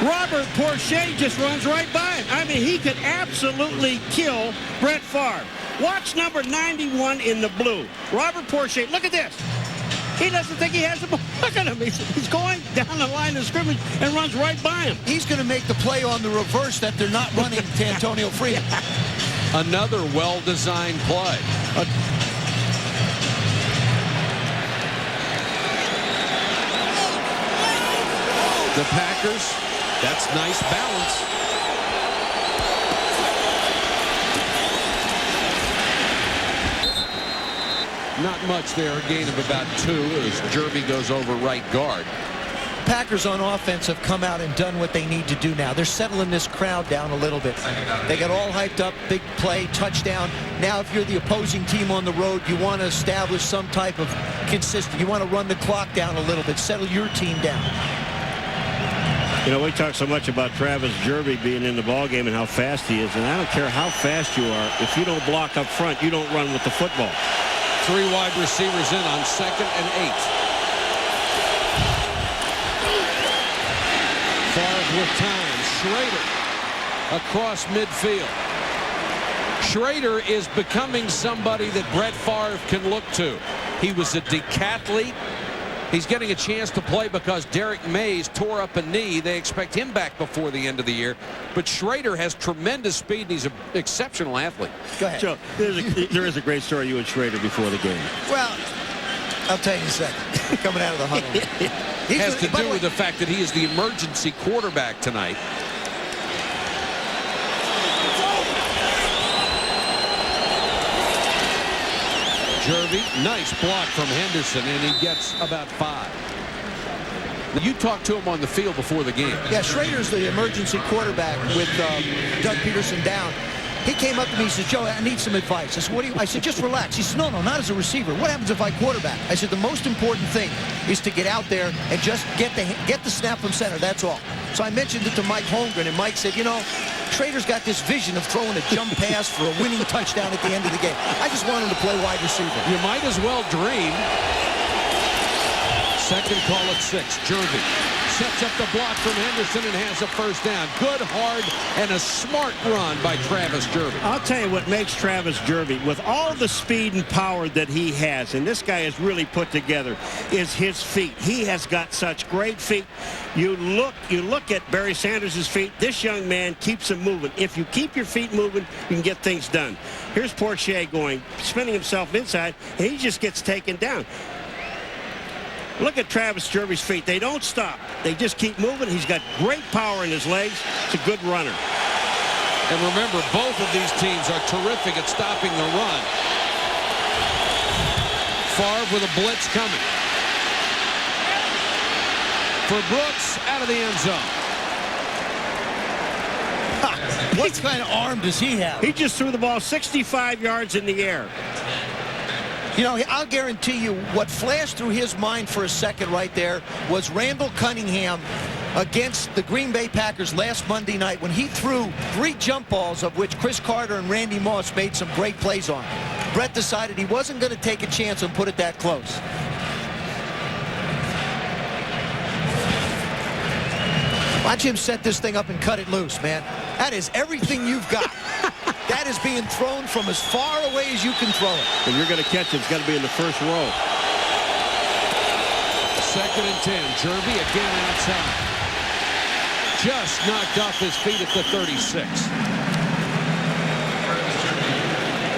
Robert Porcher just runs right by him. I mean, he could absolutely kill Brett Favre. Watch number 91 in the blue. Robert Porcher, look at this. He doesn't think he has the ball. Look at him. He's going down the line of scrimmage and runs right by him. He's going to make the play on the reverse that they're not running to Antonio Freeman. Another well-designed play. The Packers, that's nice balance. Not much there, a gain of about 2 as Jerby goes over right guard. Packers on offense have come out and done what they need to do now. They're settling this crowd down a little bit. They got all hyped up, big play, touchdown. Now if you're the opposing team on the road, you want to establish some type of consistency. You want to run the clock down a little bit, settle your team down. You know, we talk so much about Travis Jerby being in the ballgame and how fast he is, and I don't care how fast you are. If you don't block up front, you don't run with the football. 3 wide receivers in on 2nd and 8. Favre with time. Schrader across midfield. Schrader is becoming somebody that Brett Favre can look to. He was a decathlete. He's getting a chance to play because Derek Mays tore up a knee. They expect him back before the end of the year. But Schrader has tremendous speed, and he's an exceptional athlete. Go ahead. Joe, there is a great story you and Schrader before the game. Well, I'll tell you in a second. Coming out of the huddle. Has to do with the fact that he is the emergency quarterback tonight. Jervy, nice block from Henderson, and he gets about 5. Now, you talked to him on the field before the game. Yeah, Schrader's the emergency quarterback with Doug Peterson down. He came up to me, he said, Joe, I need some advice. I said, what do you? I said, just relax. He said, no, not as a receiver. What happens if I quarterback? I said, the most important thing is to get out there and just get the snap from center. That's all. So I mentioned it to Mike Holmgren, and Mike said, you know, Schrader's got this vision of throwing a jump pass for a winning touchdown at the end of the game. I just want him to play wide receiver. You might as well dream. Second call at 6. Jervy sets up the block from Henderson and has a first down. Good, hard, and a smart run by Travis Jervy. I'll tell you what makes Travis Jervy, with all the speed and power that he has, and this guy is really put together, is his feet. He has got such great feet. You look at Barry Sanders' feet. This young man keeps them moving. If you keep your feet moving, you can get things done. Here's Portier going, spinning himself inside, and he just gets taken down. Look at Travis Jervy's feet. They don't stop. They just keep moving. He's got great power in his legs. He's a good runner. And remember, both of these teams are terrific at stopping the run. Favre with a blitz coming. For Brooks, out of the end zone. What kind of arm does he have? He just threw the ball 65 yards in the air. You know, I'll guarantee you what flashed through his mind for a second right there was Randall Cunningham against the Green Bay Packers last Monday night when he threw 3 jump balls, of which Chris Carter and Randy Moss made some great plays on. Brett decided he wasn't going to take a chance and put it that close. Watch him set this thing up and cut it loose, man. That is everything you've got. That is being thrown from as far away as you can throw it. If you're going to catch it, it's got to be in the first row. Second and 10. Jervy again outside. Just knocked off his feet at the 36.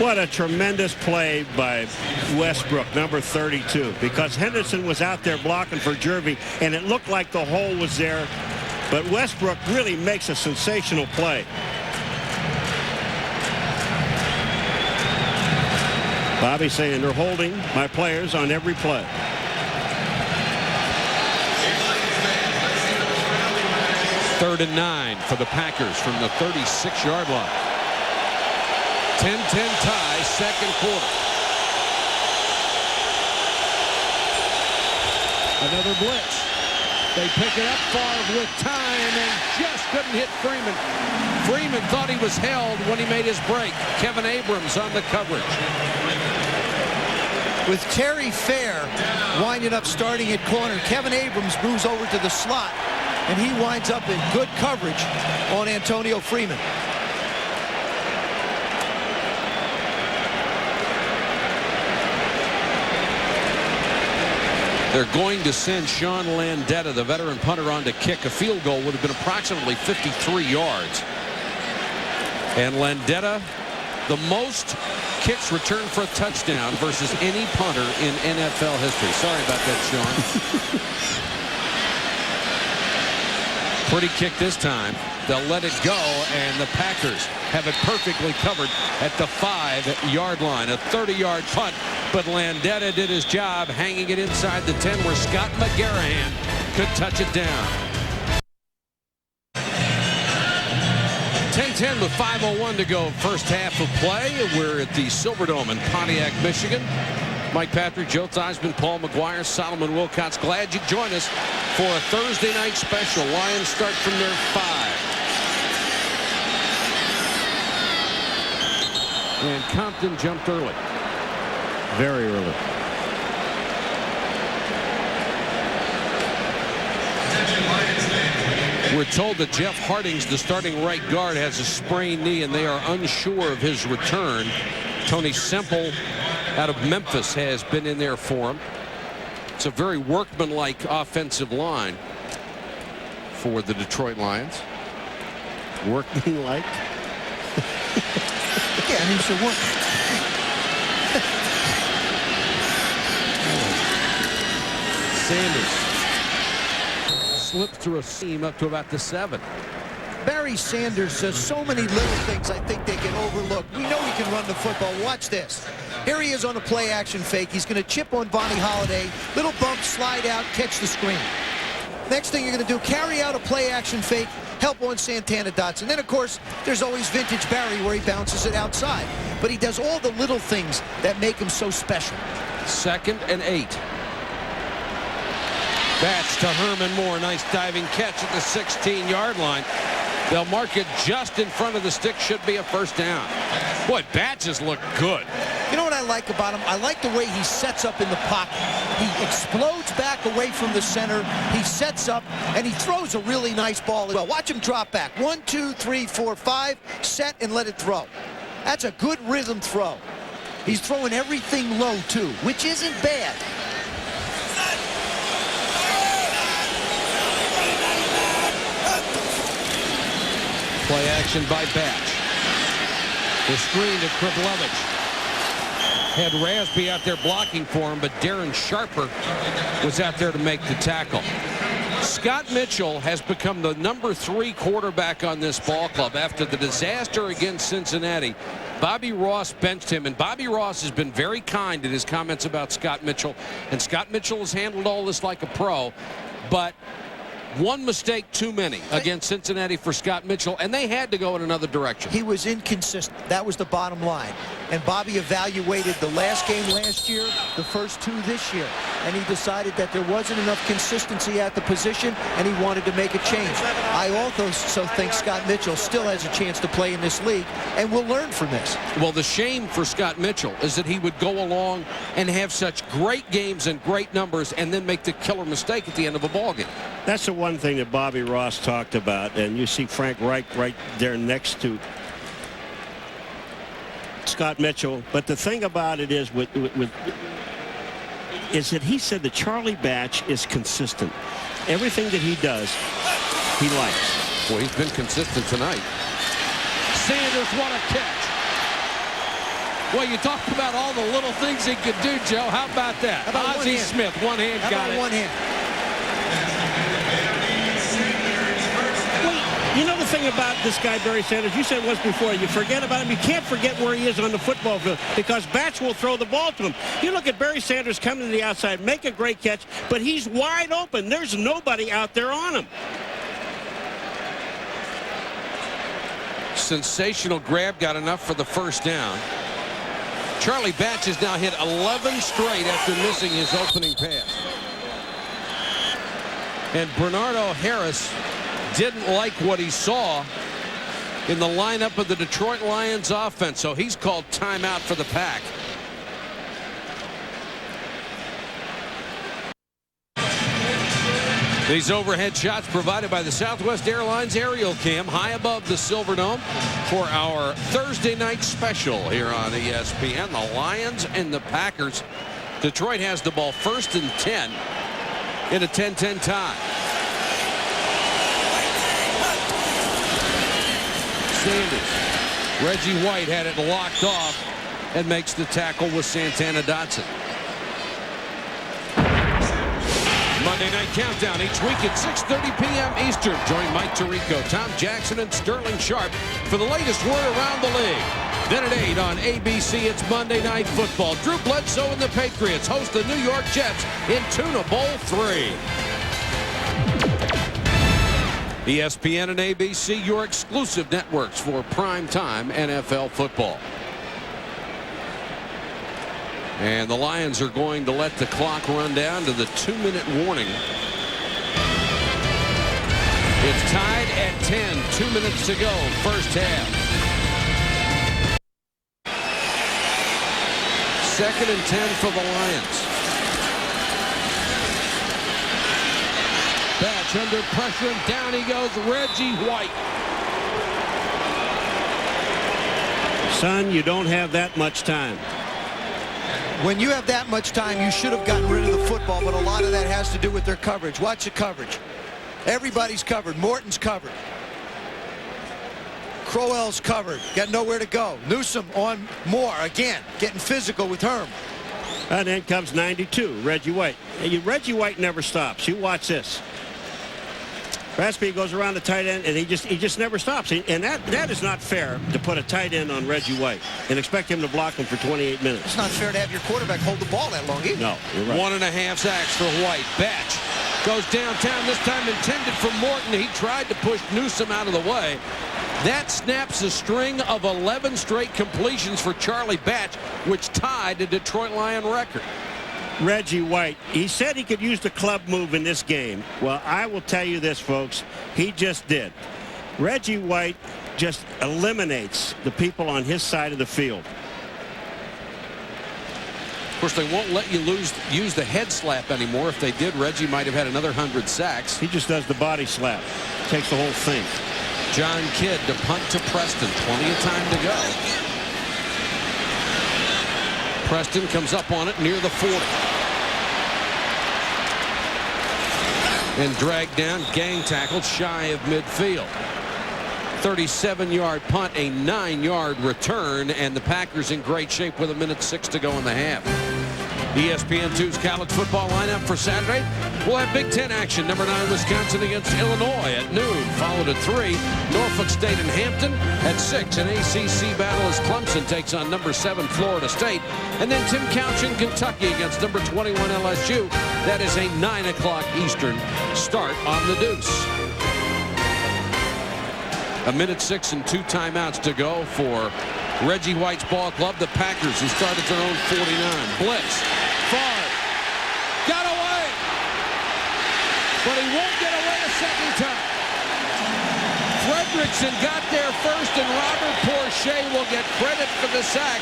What a tremendous play by Westbrook, number 32, because Henderson was out there blocking for Jervy, and it looked like the hole was there. But Westbrook really makes a sensational play. Bobby saying they're holding my players on every play. Third and 9 for the Packers from the 36-yard line. 10-10 tie, second quarter. Another blitz. They pick it up, Favre with time, and just couldn't hit Freeman. Freeman thought he was held when he made his break. Kevin Abrams on the coverage. With Terry Fair winding up starting at corner, Kevin Abrams moves over to the slot, and he winds up in good coverage on Antonio Freeman. They're going to send Sean Landeta, the veteran punter, on to kick. A field goal would have been approximately 53 yards. And Landeta, the most kicks returned for a touchdown versus any punter in NFL history. Sorry about that, Sean. Pretty kick this time. They'll let it go, and the Packers have it perfectly covered at the 5-yard line. A 30-yard punt, but Landeta did his job, hanging it inside the 10 where Scott McGarrahan could touch it down. 10-10 with 5:01 to go, first half of play. We're at the Silverdome in Pontiac, Michigan. Mike Patrick, Joe Theismann, Paul Maguire, Solomon Wilcots. Glad you joined us for a Thursday night special. Lions start from their 5. And Compton jumped early. Very early. We're told that Jeff Hardings, the starting right guard, has a sprained knee, and they are unsure of his return. Tony Semple out of Memphis has been in there for him. It's a very workmanlike offensive line for the Detroit Lions. Workmanlike? Yeah, I mean, it's a work. Sanders slipped through a seam up to about the 7. Barry Sanders does so many little things I think they can overlook. We know he can run the football. Watch this. Here he is on a play-action fake. He's going to chip on Vonnie Holiday. Little bump, slide out, catch the screen. Next thing you're going to do, carry out a play-action fake, help on Santana Dotson. Then, of course, there's always vintage Barry where he bounces it outside. But he does all the little things that make him so special. 2nd and 8. Batch to Herman Moore. Nice diving catch at the 16-yard line. They'll mark it just in front of the stick. Should be a first down. Boy, Batch has looked good. You know what I like about him? I like the way he sets up in the pocket. He explodes back away from the center. He sets up, and he throws a really nice ball as well. Watch him drop back. 1, 2, 3, 4, 5. Set and let it throw. That's a good rhythm throw. He's throwing everything low, too, which isn't bad. Play action by Batch. The screen to Kriblevich. Had Rasby out there blocking for him, but Darren Sharper was out there to make the tackle. Scott Mitchell has become the number 3 quarterback on this ball club. After the disaster against Cincinnati, Bobby Ross benched him, and Bobby Ross has been very kind in his comments about Scott Mitchell, and Scott Mitchell has handled all this like a pro, but one mistake too many against Cincinnati for Scott Mitchell, and they had to go in another direction. He was inconsistent. That was the bottom line. And Bobby evaluated the last game last year, the first 2 this year, and he decided that there wasn't enough consistency at the position, and he wanted to make a change. I also think Scott Mitchell still has a chance to play in this league, and we'll learn from this. Well, the shame for Scott Mitchell is that he would go along and have such great games and great numbers and then make the killer mistake at the end of a ball game. That's the one thing that Bobby Ross talked about, and you see Frank Reich right there next to Scott Mitchell. But the thing about it is is that he said that Charlie Batch is consistent. Everything that he does, he likes. Well, he's been consistent tonight. Sanders, what a catch. Well, you talk about all the little things he could do, Joe. How about that? How about Ozzie Smith, one hand, got it. One hand. You know the thing about this guy, Barry Sanders, you said once before, you forget about him. You can't forget where he is on the football field because Batch will throw the ball to him. You look at Barry Sanders coming to the outside, make a great catch, but he's wide open. There's nobody out there on him. Sensational grab, got enough for the first down. Charlie Batch has now hit 11 straight after missing his opening pass. And Bernardo Harris didn't like what he saw in the lineup of the Detroit Lions offense, so he's called timeout for the Pack. These overhead shots provided by the Southwest Airlines Aerial Cam high above the Silverdome for our Thursday night special here on ESPN. The Lions and the Packers. Detroit has the ball 1st and 10 in a 10-10 tie. Sanders. Reggie White had it locked off and makes the tackle with Santana Dotson. Monday Night Countdown each week at 6:30 p.m. Eastern. Join Mike Tirico, Tom Jackson, and Sterling Sharp for the latest word around the league. Then at 8 on ABC, it's Monday Night Football. Drew Bledsoe and the Patriots host the New York Jets in Tuna Bowl 3. ESPN and ABC, your exclusive networks for primetime NFL football. And the Lions are going to let the clock run down to the 2-minute warning. It's tied at 10, 2 minutes to go, first half. 2nd and 10 for the Lions. Batch under pressure, and down he goes, Reggie White. Son, you don't have that much time. When you have that much time, you should have gotten rid of the football, but a lot of that has to do with their coverage. Watch the coverage. Everybody's covered. Morton's covered. Crowell's covered. Got nowhere to go. Newsom on Moore again, getting physical with Herm. And then comes 92, Reggie White. And Reggie White never stops. You watch this. Raspy goes around the tight end, and he just never stops. And that is not fair to put a tight end on Reggie White and expect him to block him for 28 minutes. It's not fair to have your quarterback hold the ball that long either. No, you're right. 1.5 sacks for White. Batch goes downtown, this time intended for Morton. He tried to push Newsom out of the way. That snaps a string of 11 straight completions for Charlie Batch, which tied the Detroit Lion record. Reggie White, he said he could use the club move in this game. Well, I will tell you this, folks. He just did. Reggie White just eliminates the people on his side of the field. Of course, they won't let you use the head slap anymore. If they did, Reggie might have had another 100 sacks. He just does the body slap. Takes the whole thing. John Kidd to punt to Preston. Plenty of time to go. Preston comes up on it near the 40. And dragged down, gang tackled shy of midfield. 37-yard punt, a 9-yard return, and the Packers in great shape with 1:06 to go in the half. ESPN2's college football lineup for Saturday. We'll have Big Ten action. Number 9 Wisconsin against Illinois at noon. Followed at 3 Norfolk State and Hampton. At 6 an ACC battle as Clemson takes on number 7 Florida State. And then Tim Couch in Kentucky against number 21 LSU. That is a 9 o'clock Eastern start on the Deuce. 1:06 and 2 timeouts to go for Reggie White's ball club. The Packers, who start at their own 49. Blitz. Favre. Got away. But he won't get away a second time. Fredrickson got there first, and Robert Porcher will get credit for the sack.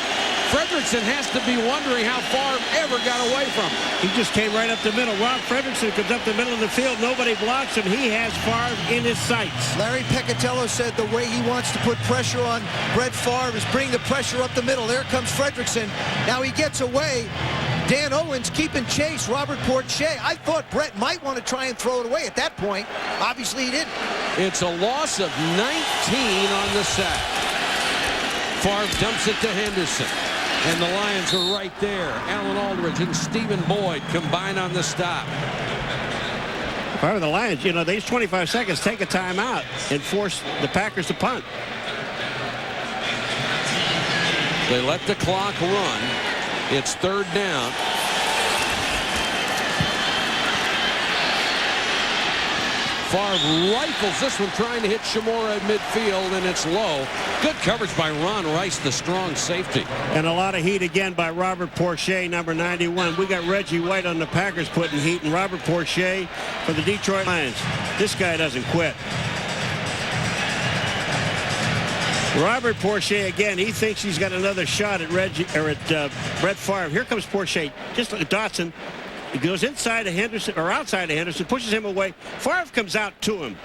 Fredrickson has to be wondering how Favre ever got away from him. He just came right up the middle. Rob Fredrickson comes up the middle of the field. Nobody blocks him. He has Favre in his sights. Larry Peccatello said the way he wants to put pressure on Brett Favre is bring the pressure up the middle. There comes Fredrickson. Now he gets away. Dan Owens keeping chase. Robert Porcher. I thought Brett might want to try and throw it away at that point. Obviously he didn't. It's a loss of 19 on the sack. Favre dumps it to Henderson. And the Lions are right there. Alan Aldridge and Stephen Boyd combine on the stop. If I were the Lions, these 25 seconds, take a timeout and force the Packers to punt. They let the clock run. It's 3rd down. Favre rifles this one, trying to hit Shimura at midfield, and it's low. Good coverage by Ron Rice, the strong safety. And a lot of heat again by Robert Porcher, number 91. We got Reggie White on the Packers putting heat, and Robert Porcher for the Detroit Lions. This guy doesn't quit. Robert Porcher again. He thinks he's got another shot at Brett Favre. Here comes Porcher. Just like Dotson. He goes inside of Henderson or outside of Henderson, pushes him away. Favre comes out to him.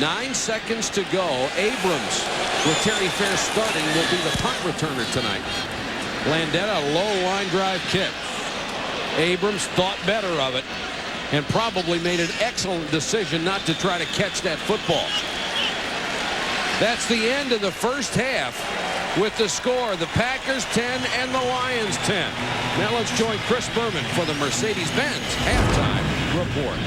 9 seconds to go. Abrams, with Terry Fair starting, will be the punt returner tonight. Landetta, low line drive kick. Abrams thought better of it and probably made an excellent decision not to try to catch that football. That's the end of the first half with the score, the Packers 10 and the Lions 10. Now let's join Chris Berman for the Mercedes-Benz halftime report.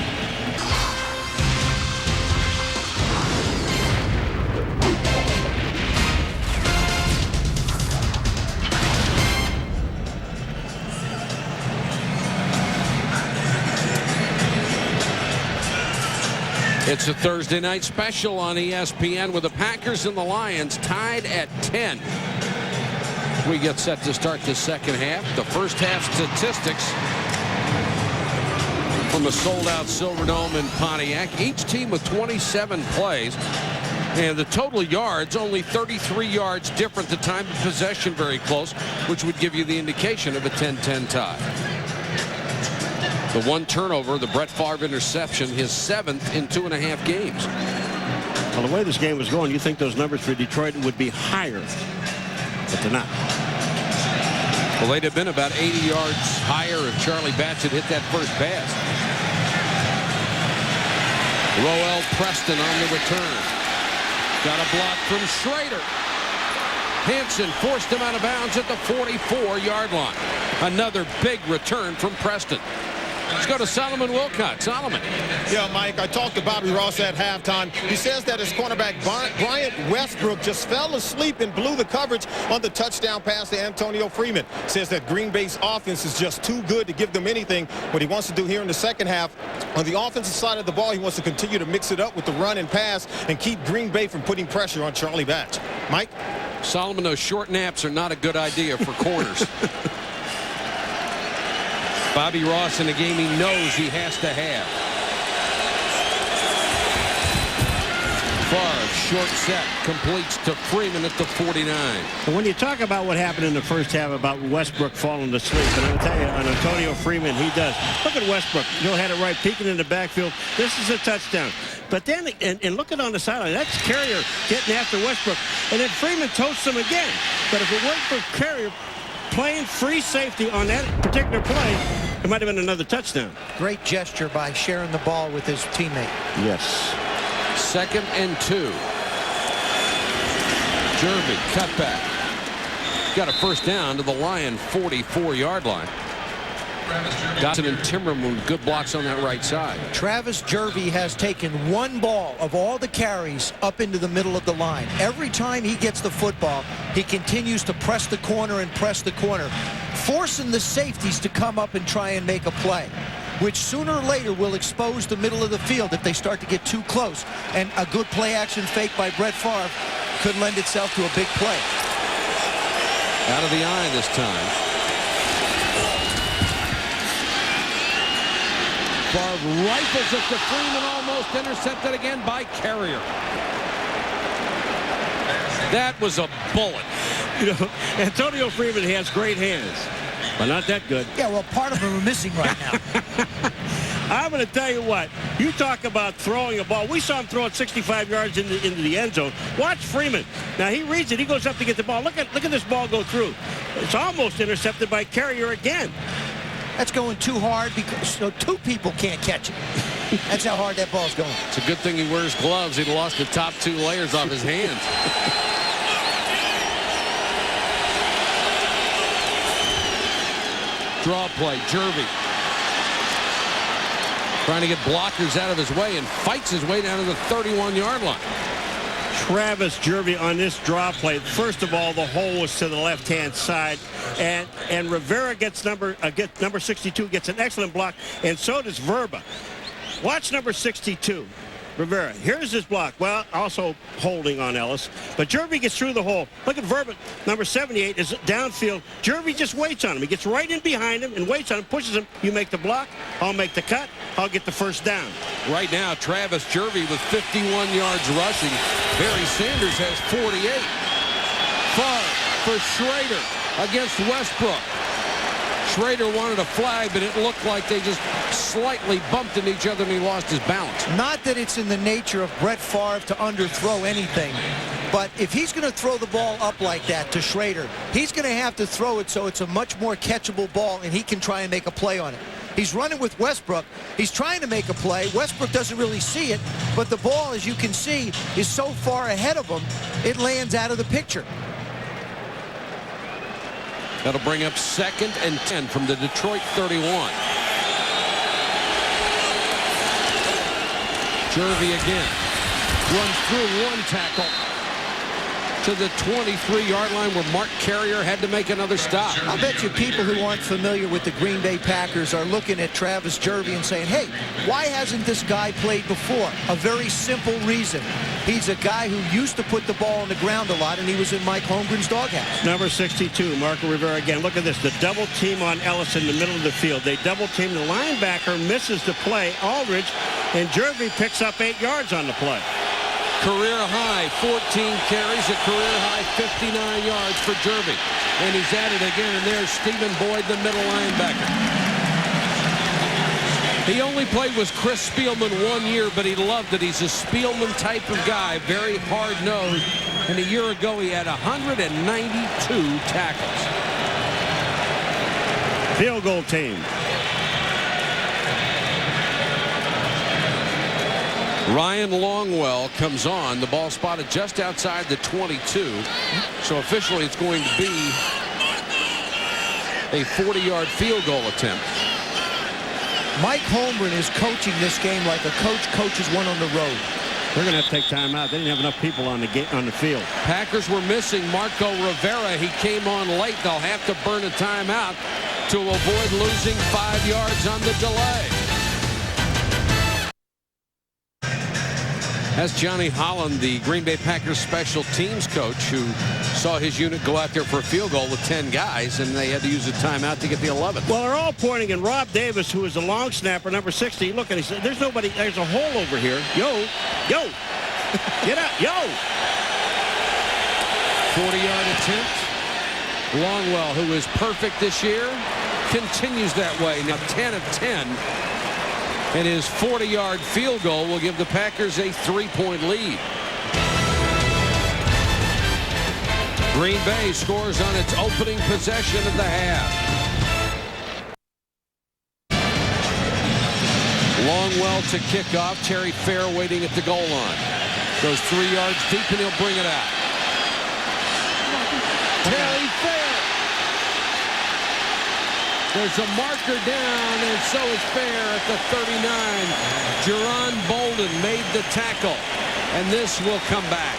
It's a Thursday night special on ESPN with the Packers and the Lions tied at 10. We get set to start the second half. The first half statistics from a sold-out Silverdome in Pontiac. Each team with 27 plays. And the total yards, only 33 yards different. The time of possession very close, which would give you the indication of a 10-10 tie. The one turnover, the Brett Favre interception, his 7th in 2.5 games. Well, the way this game was going, you think those numbers for Detroit would be higher, but they're not. Well, they'd have been about 80 yards higher if Charlie Batch had hit that first pass. Roel Preston on the return. Got a block from Schrader. Hansen forced him out of bounds at the 44-yard line. Another big return from Preston. Let's go to Solomon Wilcott. Solomon. Yeah, Mike, I talked to Bobby Ross at halftime. He says that his cornerback, Bryant Westbrook, just fell asleep and blew the coverage on the touchdown pass to Antonio Freeman. Says that Green Bay's offense is just too good to give them anything. What he wants to do here in the second half, on the offensive side of the ball, he wants to continue to mix it up with the run and pass and keep Green Bay from putting pressure on Charlie Batch. Mike? Solomon, those short naps are not a good idea for corners. Bobby Ross in a game he knows he has to have. Favre, short set, completes to Freeman at the 49. When you talk about what happened in the first half about Westbrook falling asleep, and I'll tell you, on Antonio Freeman, he does. Look at Westbrook. Joe had it right, peeking in the backfield. This is a touchdown. But then, and look at on the sideline, that's Carrier getting after Westbrook. And then Freeman toasts him again. But if it weren't for Carrier playing free safety on that particular play, it might have been another touchdown. Great gesture by sharing the ball with his teammate. Yes. 2nd and 2. Jervy, cutback. Got a first down to the Lion 44-yard line. Dotson and Timmerman with good blocks on that right side. Travis Jervy has taken one ball of all the carries up into the middle of the line. Every time he gets the football, he continues to press the corner and press the corner, forcing the safeties to come up and try and make a play, which sooner or later will expose the middle of the field if they start to get too close. And a good play-action fake by Brett Favre could lend itself to a big play. Out of the eye this time. Favre rifles it to Freeman, almost intercepted again by Carrier. That was a bullet. You know, Antonio Freeman has great hands, but not that good. Yeah, well, part of them are missing right now. I'm going to tell you what. You talk about throwing a ball. We saw him throw it 65 yards into the end zone. Watch Freeman. Now, he reads it. He goes up to get the ball. Look at this ball go through. It's almost intercepted by Carrier again. That's going too hard because so two people can't catch it. That's how hard that ball's going. It's a good thing he wears gloves. He'd lost the top 2 layers off his hands. Draw play, Jervy. Trying to get blockers out of his way and fights his way down to the 31-yard line. Travis Jervy on this draw play. First of all, the hole was to the left-hand side, and Rivera gets number 62, gets an excellent block, and so does Verba. Watch number 62, Rivera. Here's his block. Well, also holding on Ellis, but Jervy gets through the hole. Look at Verba, number 78 is downfield. Jervy just waits on him. He gets right in behind him and waits on him, pushes him. You make the block, I'll make the cut, I'll get the first down. Right now, Travis Jervy with 51 yards rushing. Barry Sanders has 48. Favre for Schrader against Westbrook. Schrader wanted a flag, but it looked like they just slightly bumped into each other and he lost his balance. Not that it's in the nature of Brett Favre to underthrow anything, but if he's going to throw the ball up like that to Schrader, he's going to have to throw it so it's a much more catchable ball and he can try and make a play on it. He's running with Westbrook. He's trying to make a play. Westbrook doesn't really see it, but the ball, as you can see, is so far ahead of him, it lands out of the picture. That'll bring up 2nd and 10 from the Detroit 31. Jervy again. Runs through one tackle to the 23-yard line where Mark Carrier had to make another stop. I bet you people who aren't familiar with the Green Bay Packers are looking at Travis Jervy and saying, hey, why hasn't this guy played before? A very simple reason. He's a guy who used to put the ball on the ground a lot, and he was in Mike Holmgren's doghouse. Number 62, Marco Rivera again. Look at this. The double team on Ellis in the middle of the field. They double team the linebacker, misses the play, Aldridge, and Jervy picks up 8 yards on the play. Career high, 14 carries, a career high 59 yards for Jervy. And he's at it again, and there's Stephen Boyd, the middle linebacker. He only played with Chris Spielman 1 year, but he loved it. He's a Spielman type of guy, very hard-nosed. And a year ago, he had 192 tackles. Field goal team. Ryan Longwell comes on. The ball spotted just outside the 22. So officially it's going to be a 40-yard field goal attempt. Mike Holmgren is coaching this game like a coach coaches one on the road. They're going to have to take time out. They didn't have enough people on the field. Packers were missing Marco Rivera. He came on late. They'll have to burn a timeout to avoid losing 5 yards on the delay. That's Johnny Holland, the Green Bay Packers special teams coach, who saw his unit go out there for a field goal with 10 guys, and they had to use a timeout to get the 11th. Well, they're all pointing, and Rob Davis, who is a long snapper, number 60, look, and he said, there's nobody, there's a hole over here. Yo, get out, yo. 40-yard attempt. Longwell, who is perfect this year, continues that way. Now 10 of 10. And his 40-yard field goal will give the Packers a 3-point lead. Green Bay scores on its opening possession of the half. Longwell to kick off. Terry Fair waiting at the goal line. Goes 3 yards deep, and he'll bring it out. Terry Fair. There's a marker down, and so is Fair at the 39. Jerron Bolden made the tackle, and this will come back.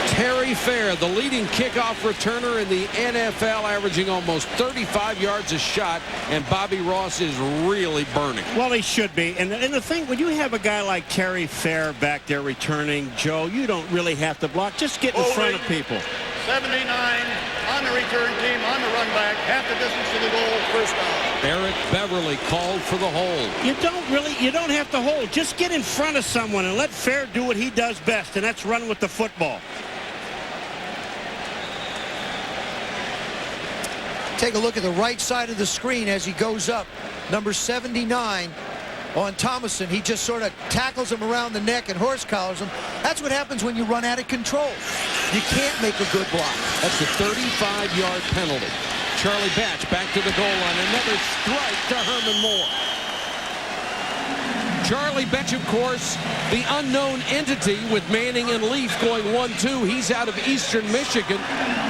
Terry Fair, the leading kickoff returner in the NFL, averaging almost 35 yards a shot, and Bobby Ross is really burning. Well, he should be. And the thing, when you have a guy like Terry Fair back there returning, Joe, you don't really have to block. Just get in front of people. 79 on the return team, on the run back, half the distance to the goal, first down. Eric Beverly called for the hold. You don't have to hold. Just get in front of someone and let Fair do what he does best, and that's run with the football. Take a look at the right side of the screen as he goes up. Number 79 on Thomason. He just sort of tackles him around the neck and horse collars him. That's what happens when you run out of control. You can't make a good block. That's the 35-yard penalty. Charlie Batch back to the goal line. Another strike to Herman Moore. Charlie Batch, of course, the unknown entity with Manning and Leaf going 1-2. He's out of Eastern Michigan.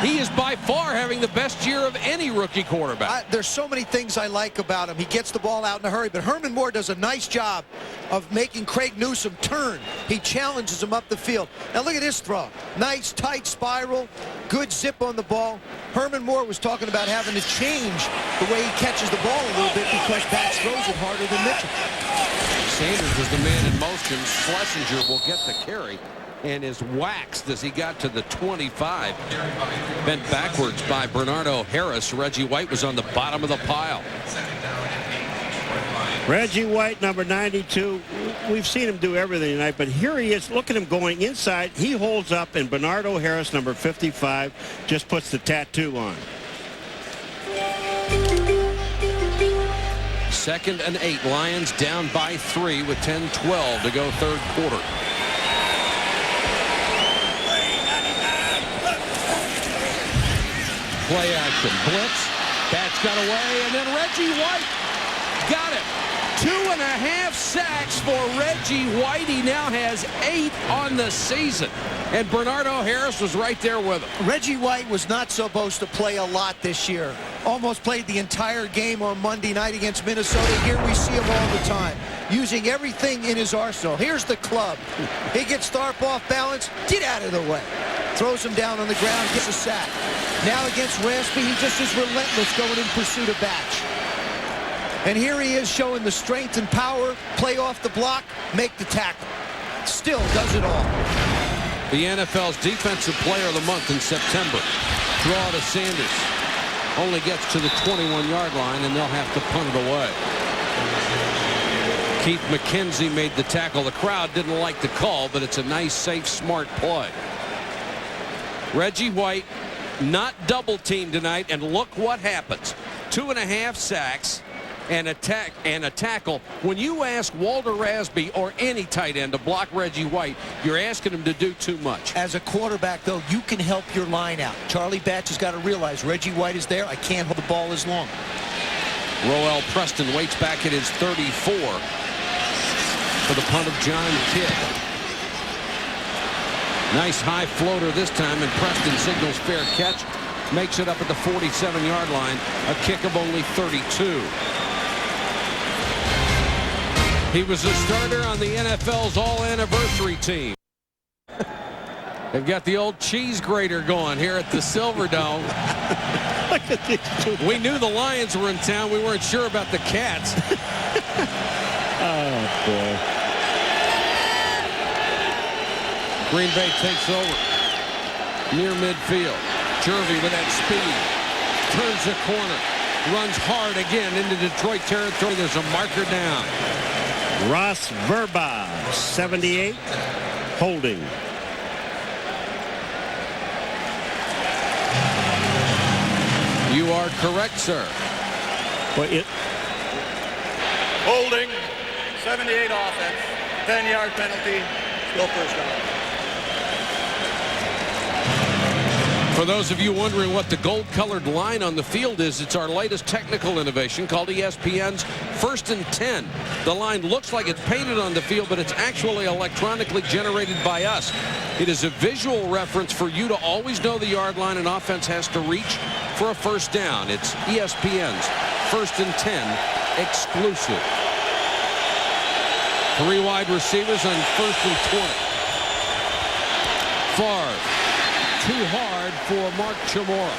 He is by far having the best year of any rookie quarterback. There's so many things I like about him. He gets the ball out in a hurry, but Herman Moore does a nice job of making Craig Newsome turn. He challenges him up the field. Now look at this throw. Nice, tight spiral, good zip on the ball. Herman Moore was talking about having to change the way he catches the ball a little bit because Batch throws it harder than Mitchell. Sanders was the man in motion. Schlesinger will get the carry and is waxed as he got to the 25. Bent backwards by Bernardo Harris. Reggie White was on the bottom of the pile. Reggie White, number 92. We've seen him do everything tonight, but here he is. Look at him going inside. He holds up, and Bernardo Harris, number 55, just puts the tattoo on. 2nd and 8. Lions down by 3 with 10-12 to go third quarter. Play action. Blitz. Batch got away, and then Reggie White got it. 2.5 sacks for Reggie White. He now has 8 on the season. And Bernardo Harris was right there with him. Reggie White was not supposed to play a lot this year. Almost played the entire game on Monday night against Minnesota. Here we see him all the time, using everything in his arsenal. Here's the club. He gets Tharp off balance. Get out of the way. Throws him down on the ground, gets a sack. Now against Raspy, he just is relentless going in pursuit of Batch. And here he is showing the strength and power, play off the block, make the tackle. Still does it all. The NFL's Defensive Player of the Month in September. Draw to Sanders. Only gets to the 21-yard line, and they'll have to punt it away. Keith McKenzie made the tackle. The crowd didn't like the call, but it's a nice, safe, smart play. Reggie White not double-teamed tonight, and look what happens. 2.5 sacks. and a tackle. When you ask Walter Rasby or any tight end to block Reggie White, you're asking him to do too much. As a quarterback, though, you can help your line out. Charlie Batch has got to realize Reggie White is there. I can't hold the ball as long. Roel Preston waits back at his 34 for the punt of John Kidd. Nice high floater this time, and Preston signals fair catch. Makes it up at the 47-yard line. A kick of only 32. He was a starter on the NFL's all-anniversary team. They've got the old cheese grater going here at the Silverdome. We knew the Lions were in town. We weren't sure about the Cats. Oh, boy. Green Bay takes over near midfield. Jervey with that speed. Turns the corner. Runs hard again into Detroit territory. There's a marker down. Ross Verba, 78, holding. You are correct, sir. Well, Holding, 78 offense, 10-yard penalty, still first down. For those of you wondering what the gold-colored line on the field is, it's our latest technical innovation called ESPN's 1st and 10. The line looks like it's painted on the field, but it's actually electronically generated by us. It is a visual reference for you to always know the yard line an offense has to reach for a first down. It's ESPN's 1st and 10 exclusive. 3 wide receivers on 1st and 20. Favre. Too hard for Mark Chamorro.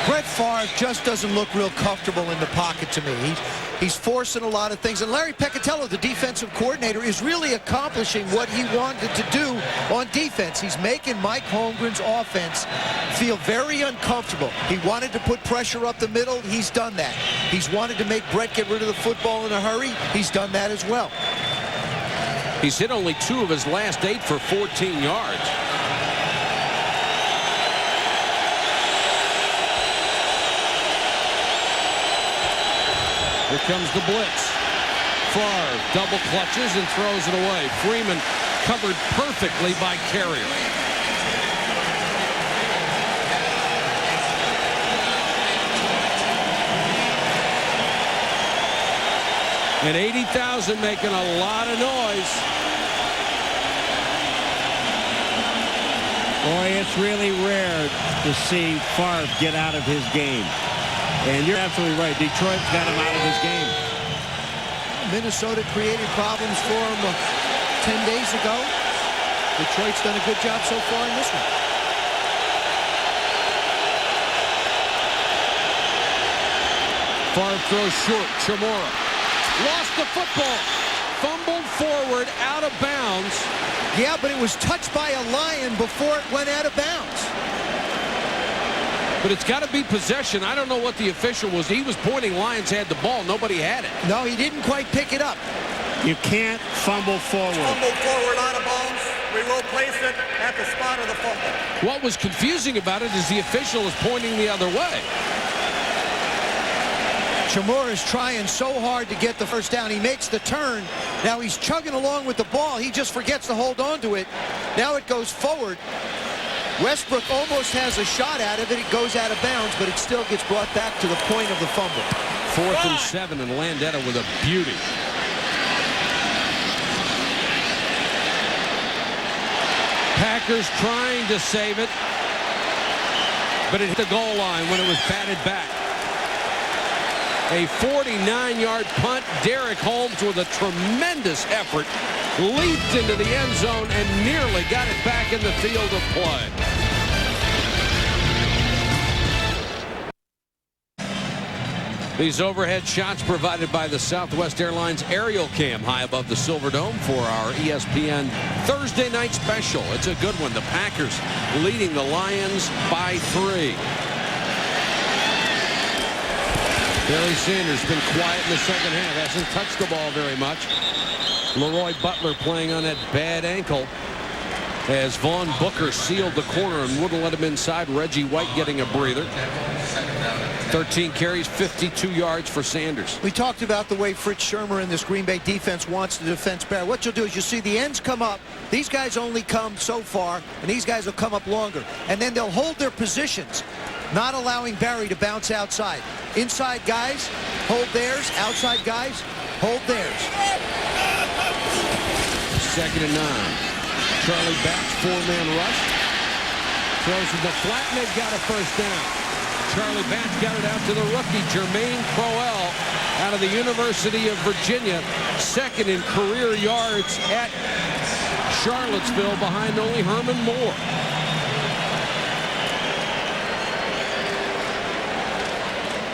Brett Favre just doesn't look real comfortable in the pocket to me. He's forcing a lot of things. And Larry Peccatello, the defensive coordinator, is really accomplishing what he wanted to do on defense. He's making Mike Holmgren's offense feel very uncomfortable. He wanted to put pressure up the middle. He's done that. He's wanted to make Brett get rid of the football in a hurry. He's done that as well. He's hit only 2 of his last 8 for 14 yards. Here comes the blitz. Favre double clutches and throws it away. Freeman covered perfectly by Carrier. And 80,000 making a lot of noise. Boy, it's really rare to see Favre get out of his game. And you're absolutely right. Detroit's got him out of his game. Minnesota created problems for him 10 days ago. Detroit's done a good job so far in this one. Favre throws short. Chamorro lost the football. Fumbled forward, out of bounds. Yeah, but it was touched by a Lion before it went out of bounds. But it's got to be possession. I don't know what the official was. He was pointing Lions had the ball. Nobody had it. No, he didn't quite pick it up. You can't fumble forward. Fumble forward out of bounds. We will place it at the spot of the fumble. What was confusing about it is the official is pointing the other way. Chamorro is trying so hard to get the first down. He makes the turn. Now he's chugging along with the ball. He just forgets to hold on to it. Now it goes forward. Westbrook almost has a shot out of it. It goes out of bounds, but it still gets brought back to the point of the fumble. 4th and 7, and Landeta with a beauty. Packers trying to save it, but it hit the goal line when it was batted back. A 49-yard punt. Derek Holmes with a tremendous effort leaped into the end zone and nearly got it back in the field of play. These overhead shots provided by the Southwest Airlines Aerial Cam high above the Silverdome for our ESPN Thursday night special. It's a good one. The Packers leading the Lions by 3. Barry Sanders been quiet in the second half. Hasn't touched the ball very much. Leroy Butler playing on that bad ankle as Vaughn Booker sealed the corner and wouldn't let him inside. Reggie White getting a breather. 13 carries, 52 yards for Sanders. We talked about the way Fritz Shermer in this Green Bay defense wants to defense Barry. What you'll do is you see the ends come up. These guys only come so far, and these guys will come up longer. And then they'll hold their positions, not allowing Barry to bounce outside. Inside guys, hold theirs. Outside guys, hold theirs. 2nd and 9. Charlie Batch, 4-man rush. Throws to the flat, and they've got a first down. Charlie Batch got it out to the rookie, Jermaine Crowell, out of the University of Virginia. 2nd in career yards at Charlottesville, behind only Herman Moore.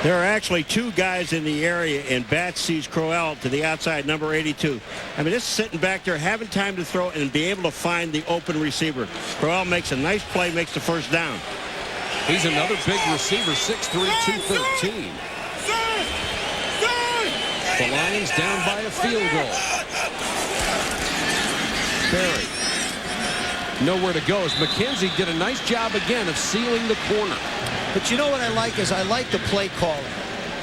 There are actually 2 guys in the area, and Batch sees Crowell to the outside, number 82. I mean, just sitting back there, having time to throw and be able to find the open receiver. Crowell makes a nice play, makes the first down. He's another big receiver, 6'3", 213. The Lions down by a field goal. Barry. Nowhere to go as McKenzie did a nice job again of sealing the corner. But you know what I like is I like the play calling.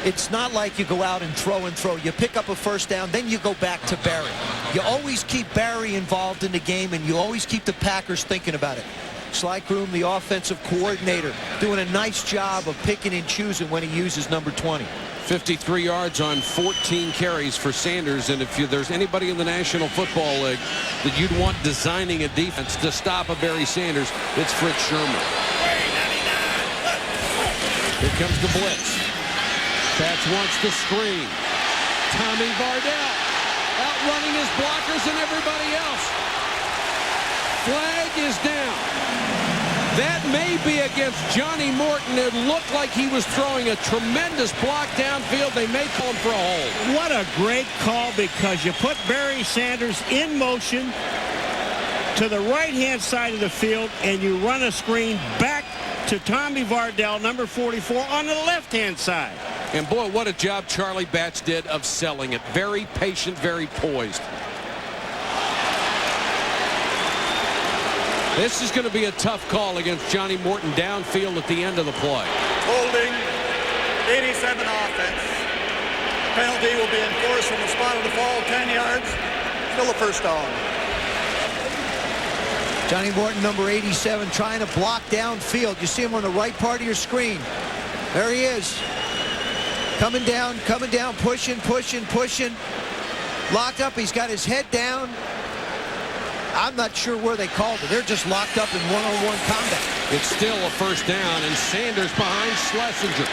It's not like you go out and throw. You pick up a first down, then you go back to Barry. You always keep Barry involved in the game, and you always keep the Packers thinking about it. Sly Groom, the offensive coordinator, doing a nice job of picking and choosing when he uses number 20. 53 yards on 14 carries for Sanders, and if there's anybody in the National Football League that you'd want designing a defense to stop a Barry Sanders, it's Fritz Shermer. Here comes the blitz. Batch wants the screen. Tommy Vardell outrunning his blockers and everybody else. Flag is down. That may be against Johnny Morton. It looked like he was throwing a tremendous block downfield. They may call him for a hold. What a great call, because you put Barry Sanders in motion to the right-hand side of the field, and you run a screen back to Tommy Vardell, number 44, on the left-hand side. And boy, what a job Charlie Batch did of selling it. Very patient, very poised. This is going to be a tough call against Johnny Morton downfield at the end of the play. Holding, 87 offense. Penalty will be enforced from the spot of the fall, 10 yards. Still a first down. Johnny Morton, number 87, trying to block downfield. You see him on the right part of your screen. There he is. Coming down, pushing. Locked up, he's got his head down. I'm not sure where they called it. They're just locked up in one-on-one combat. It's still a first down, and Sanders behind Schlesinger.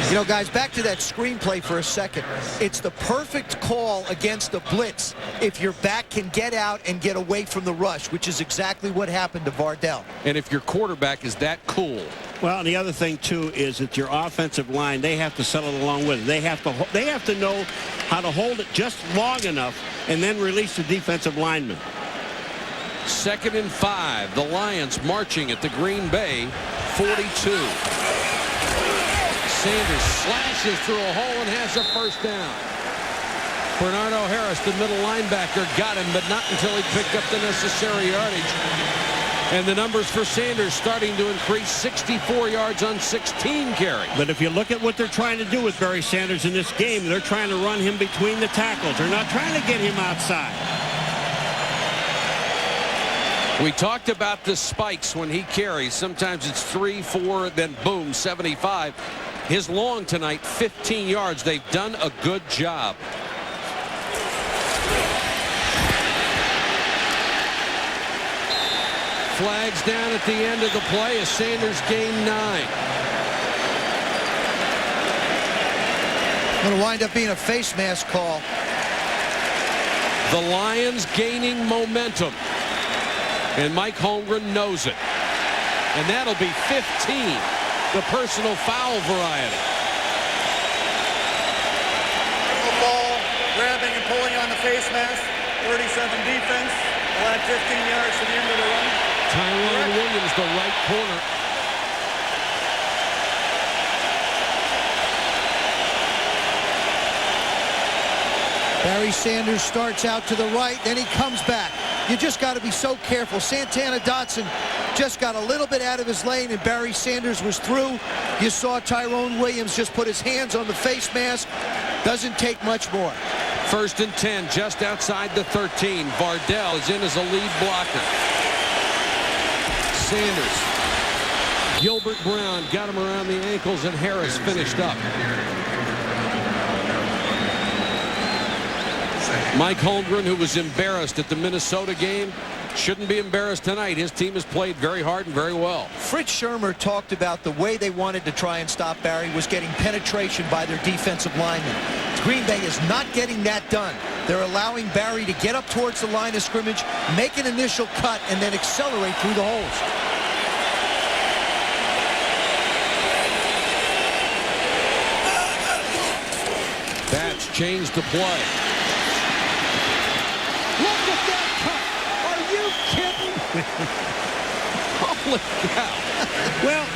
You know, guys, back to that screenplay for a second. It's the perfect call against the blitz if your back can get out and get away from the rush, which is exactly what happened to Vardell. And if your quarterback is that cool. Well, and the other thing, too, is that your offensive line, they have to settle along with it. They have to know how to hold it just long enough and then release the defensive lineman. 2nd and 5. The Lions marching at the Green Bay 42. Sanders slashes through a hole and has a first down. Bernardo Harris, the middle linebacker, got him, but not until he picked up the necessary yardage. And the numbers for Sanders starting to increase, 64 yards on 16 carries. But if you look at what they're trying to do with Barry Sanders in this game, they're trying to run him between the tackles. They're not trying to get him outside. We talked about the spikes when he carries. Sometimes it's 3, 4, then boom, 75. His long tonight, 15 yards. They've done a good job. Flags down at the end of the play as Sanders gained 9. Going to wind up being a face mask call. The Lions gaining momentum. And Mike Holmgren knows it. And that'll be 15, the personal foul variety. Ball, grabbing and pulling on the face mask. 37 defense. Will add 15 yards to the end of the run. Tyron Williams, the right corner. Barry Sanders starts out to the right, then he comes back. you just got to be so careful. Santana Dotson just got a little bit out of his lane, and Barry Sanders was through. You saw Tyrone Williams just put his hands on the face mask. Doesn't take much more. 1st and 10, just outside the 13. Vardell is in as a lead blocker. Sanders. Gilbert Brown got him around the ankles, and Harris finished up. Mike Holmgren, who was embarrassed at the Minnesota game, shouldn't be embarrassed tonight. His team has played very hard and very well. Fritz Shermer talked about the way they wanted to try and stop Barry was getting penetration by their defensive linemen. Green Bay is not getting that done. They're allowing Barry to get up towards the line of scrimmage, make an initial cut, and then accelerate through the holes. That's changed the play. Look at that cut! Are you kidding? Holy cow. Well,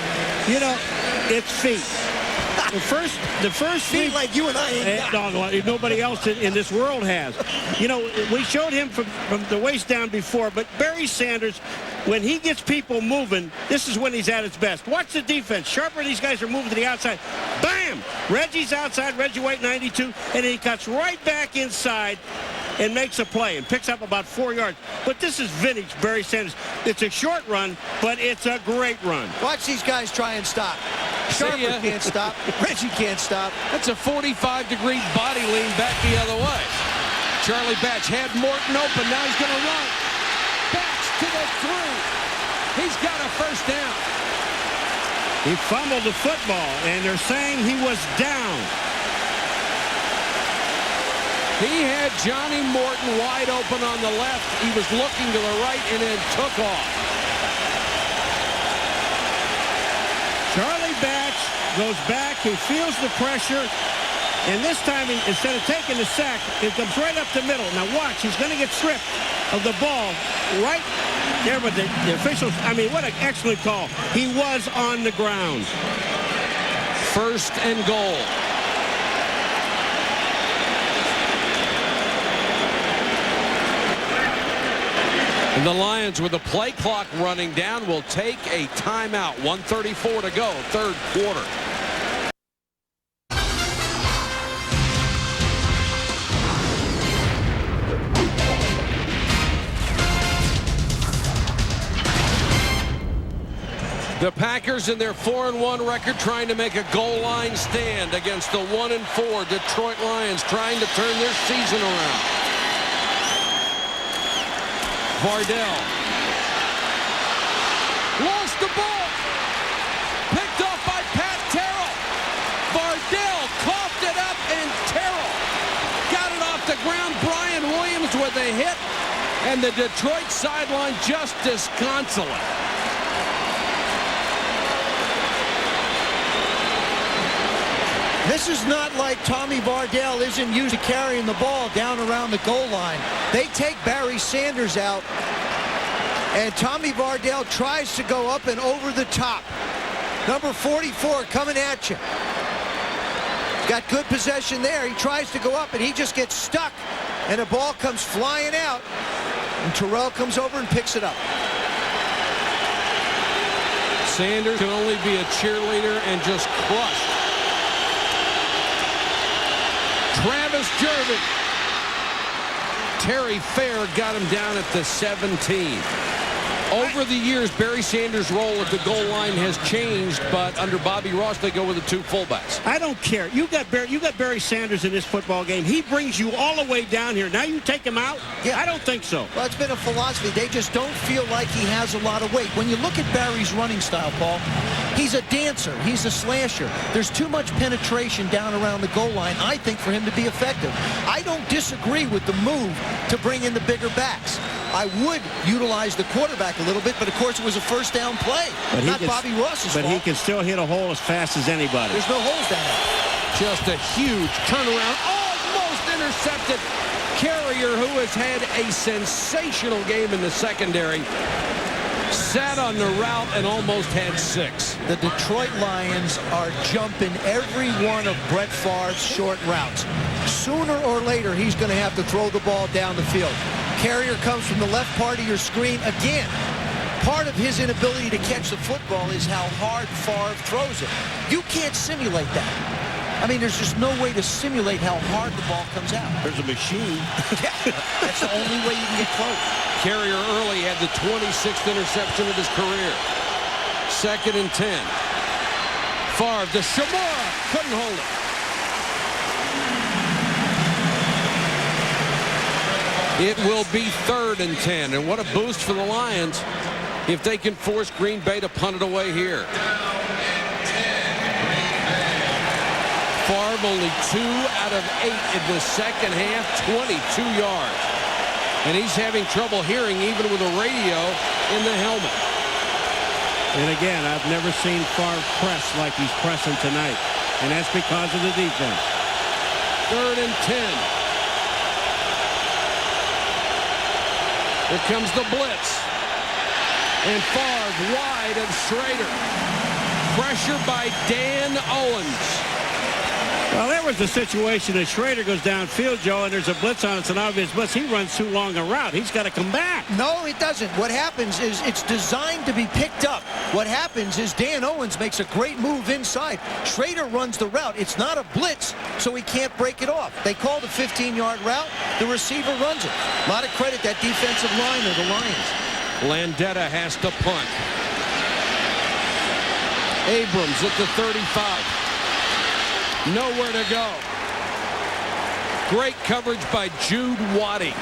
you know, it's feet. The first Feet like you and I ain't got. No, nobody else in this world has. You know, we showed him from the waist down before, but Barry Sanders, when he gets people moving, this is when he's at his best. Watch the defense. Sharper, these guys are moving to the outside. Bam! Reggie's outside, Reggie White 92, and he cuts right back inside and makes a play and picks up about 4 yards. But this is vintage Barry Sanders. It's a short run, but it's a great run. Watch these guys try and stop. Sharper can't stop. Reggie can't stop. That's a 45-degree body lean back the other way. Charlie Batch had Morton open. Now he's going to run. Batch to the through. He's got a first down. He fumbled the football, and they're saying he was down. He had Johnny Morton wide open on the left. He was looking to the right and then took off. Charlie Batch goes back. He feels the pressure. And this time, instead of taking the sack, it comes right up the middle. Now watch, he's going to get stripped of the ball right there. But the officials, I mean, what an excellent call. He was on the ground. 1st and goal. And the Lions, with the play clock running down, will take a timeout. 1:34 to go, 3rd quarter. The Packers in their 4-1 record trying to make a goal line stand against the 1-4 Detroit Lions, trying to turn their season around. Vardell lost the ball. Picked off by Pat Terrell. Vardell coughed it up, and Terrell got it off the ground. Brian Williams with a hit, and the Detroit sideline just disconsolate. This is not like Tommy Vardell isn't used to carrying the ball down around the goal line. They take Barry Sanders out, and Tommy Vardell tries to go up and over the top. Number 44 coming at you. Got good possession there. He tries to go up, and he just gets stuck, and the ball comes flying out, and Terrell comes over and picks it up. Sanders can only be a cheerleader and just crushed. Travis Jervin. Terry Fair got him down at the 17. Over the years, Barry Sanders' role at the goal line has changed, but under Bobby Ross, they go with the 2 fullbacks. I don't care. You got Barry Sanders in this football game. He brings you all the way down here. Now you take him out? Yeah. I don't think so. Well, it's been a philosophy. They just don't feel like he has a lot of weight. When you look at Barry's running style, Paul, he's a dancer. He's a slasher. There's too much penetration down around the goal line, I think, for him to be effective. I don't disagree with the move to bring in the bigger backs. I would utilize the quarterback a little bit, but of course it was a first down play. But not Bobby Ross's fault. But he can still hit a hole as fast as anybody. There's no holes down there. Just a huge turnaround. Almost intercepted. Carrier, who has had a sensational game in the secondary, sat on the route and almost had 6. The Detroit Lions are jumping every one of Brett Favre's short routes. Sooner or later, he's going to have to throw the ball down the field. Carrier comes from the left part of your screen. Again, part of his inability to catch the football is how hard Favre throws it. You can't simulate that. I mean, there's just no way to simulate how hard the ball comes out. There's a machine. Yeah, that's the only way you can get close. Carrier early had the 26th interception of his career. 2nd and 10. Favre to Shamora. Couldn't hold it. It will be 3rd and 10. And what a boost for the Lions if they can force Green Bay to punt it away here. Favre only 2 out of 8 in the second half, 22 yards. And he's having trouble hearing even with a radio in the helmet. And again, I've never seen Favre press like he's pressing tonight. And that's because of the defense. 3rd and 10. Here comes the blitz. And Favre wide of Schrader. Pressure by Dan Owens. Well, there was a situation that Schrader goes downfield, Joe, and there's a blitz on. It's an obvious blitz. He runs too long a route. He's got to come back. No, it doesn't. What happens is it's designed to be picked up. What happens is Dan Owens makes a great move inside. Schrader runs the route. It's not a blitz, so he can't break it off. They call the 15-yard route. The receiver runs it. A lot of credit that defensive line of the Lions. Landetta has to punt. Abrams at the 35. Nowhere to go. Great coverage by Jude Waddy.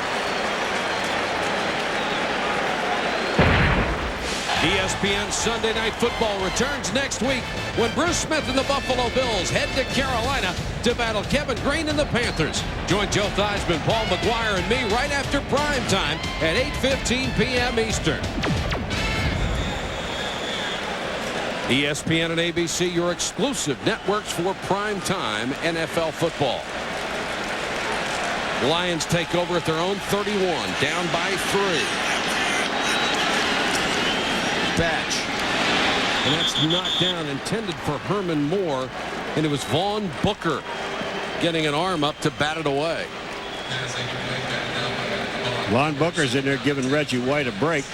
ESPN Sunday Night Football returns next week when Bruce Smith and the Buffalo Bills head to Carolina to battle Kevin Greene and the Panthers. Join Joe Theismann, Paul Maguire, and me right after prime time at 8:15 p.m. Eastern. ESPN and ABC, your exclusive networks for primetime NFL football. Lions take over at their own 31, down by 3. Batch. And that's knocked down, intended for Herman Moore, and it was Vaughn Booker getting an arm up to bat it away. Vaughn Booker's in there giving Reggie White a break.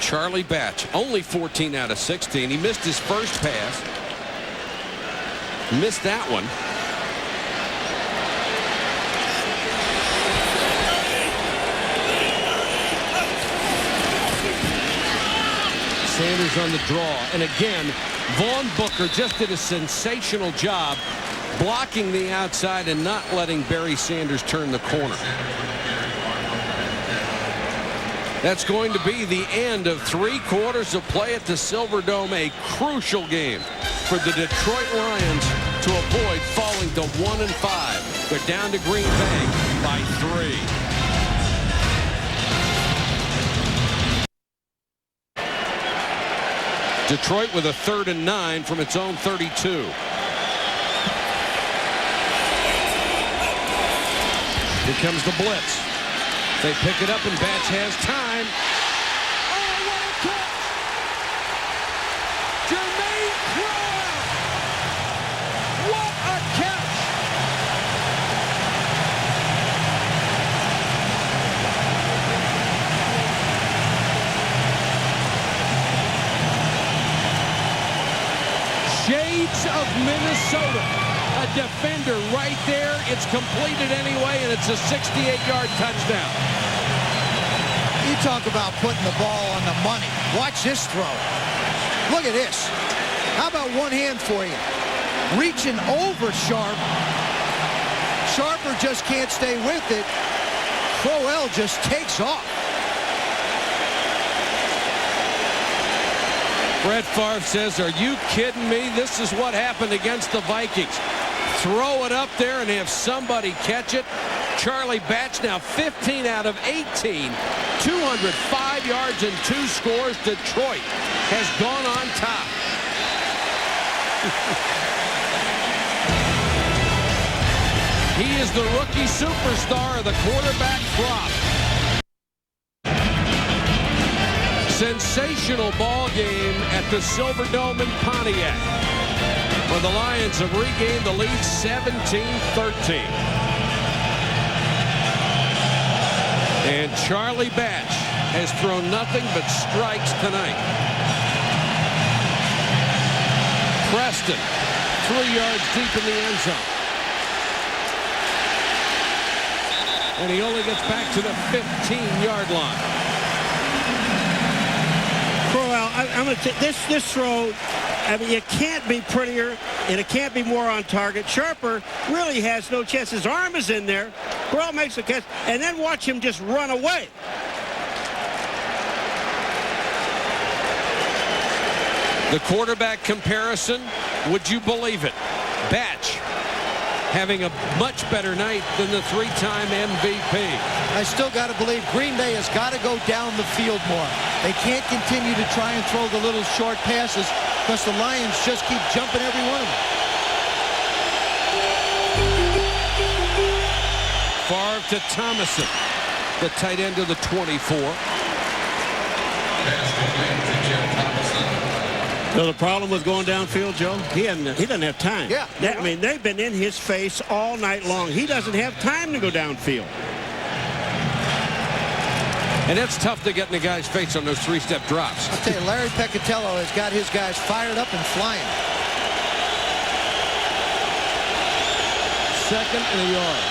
Charlie Batch, only 14 out of 16. He missed his first pass. Missed that one. Sanders on the draw. And again, Vaughn Booker just did a sensational job blocking the outside and not letting Barry Sanders turn the corner. That's going to be the end of 3 quarters of play at the Silverdome, a crucial game for the Detroit Lions to avoid falling to 1-5. They're down to Green Bay by 3. Detroit with a 3rd and 9 from its own 32. Here comes the blitz. They pick it up and Batch has time. Oh, what a catch! Jermaine Crowell! What a catch! Shades of Minnesota. A defender right there. It's completed anyway, and it's a 68-yard touchdown. You talk about putting the ball on the money. Watch this throw. Look at this. How about one hand for you? Reaching over Sharp. Sharper just can't stay with it. Crowell just takes off. Brett Favre says, are you kidding me? This is what happened against the Vikings. Throw it up there and have somebody catch it. Charlie Batch now 15 out of 18. 205 yards and 2 scores. Detroit has gone on top. He is the rookie superstar of the quarterback flop. Sensational ball game at the Silverdome in Pontiac. So the Lions have regained the lead 17-13. And Charlie Batch has thrown nothing but strikes tonight. Preston, 3 yards deep in the end zone. And he only gets back to the 15-yard line. Crowell, I'm going to take this throw. I mean, it can't be prettier, and it can't be more on target. Sharper really has no chance. His arm is in there. Crowell makes the catch, and then watch him just run away. The quarterback comparison, would you believe it? Batch having a much better night than the 3-time MVP. I still got to believe Green Bay has got to go down the field more. They can't continue to try and throw the little short passes because the Lions just keep jumping every one of them. Favre to Thomason, the tight end of the 24. So the problem with going downfield, Joe, he doesn't have time. Yeah. I mean, they've been in his face all night long. He doesn't have time to go downfield. And it's tough to get in the guy's face on those 3-step drops. I'll tell you, Larry Peccatello has got his guys fired up and flying. 2nd and a yard.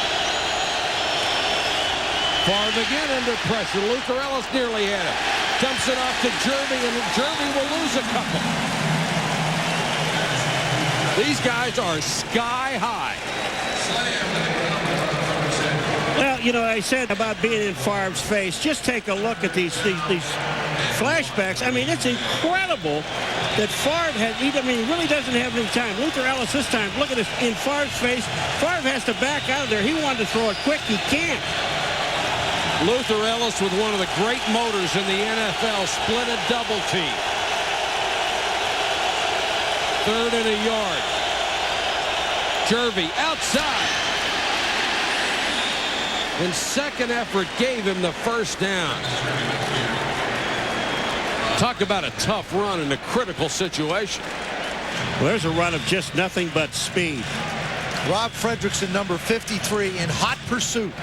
Favre again under pressure. Luther Ellis nearly had it. Dumps it off to Jervy, and Jervy will lose a couple. These guys are sky high. Well, you know, I said about being in Favre's face. Just take a look at these flashbacks. I mean, it's incredible that Favre he really doesn't have any time. Luther Ellis this time, look at this, in Favre's face. Favre has to back out of there. He wanted to throw it quick. He can't. Luther Ellis with one of the great motors in the NFL, split a double team. 3rd and a yard. Jervy outside. And second effort gave him the first down. Talk about a tough run in a critical situation. Well, there's a run of just nothing but speed. Rob Fredrickson, number 53, in hot pursuit.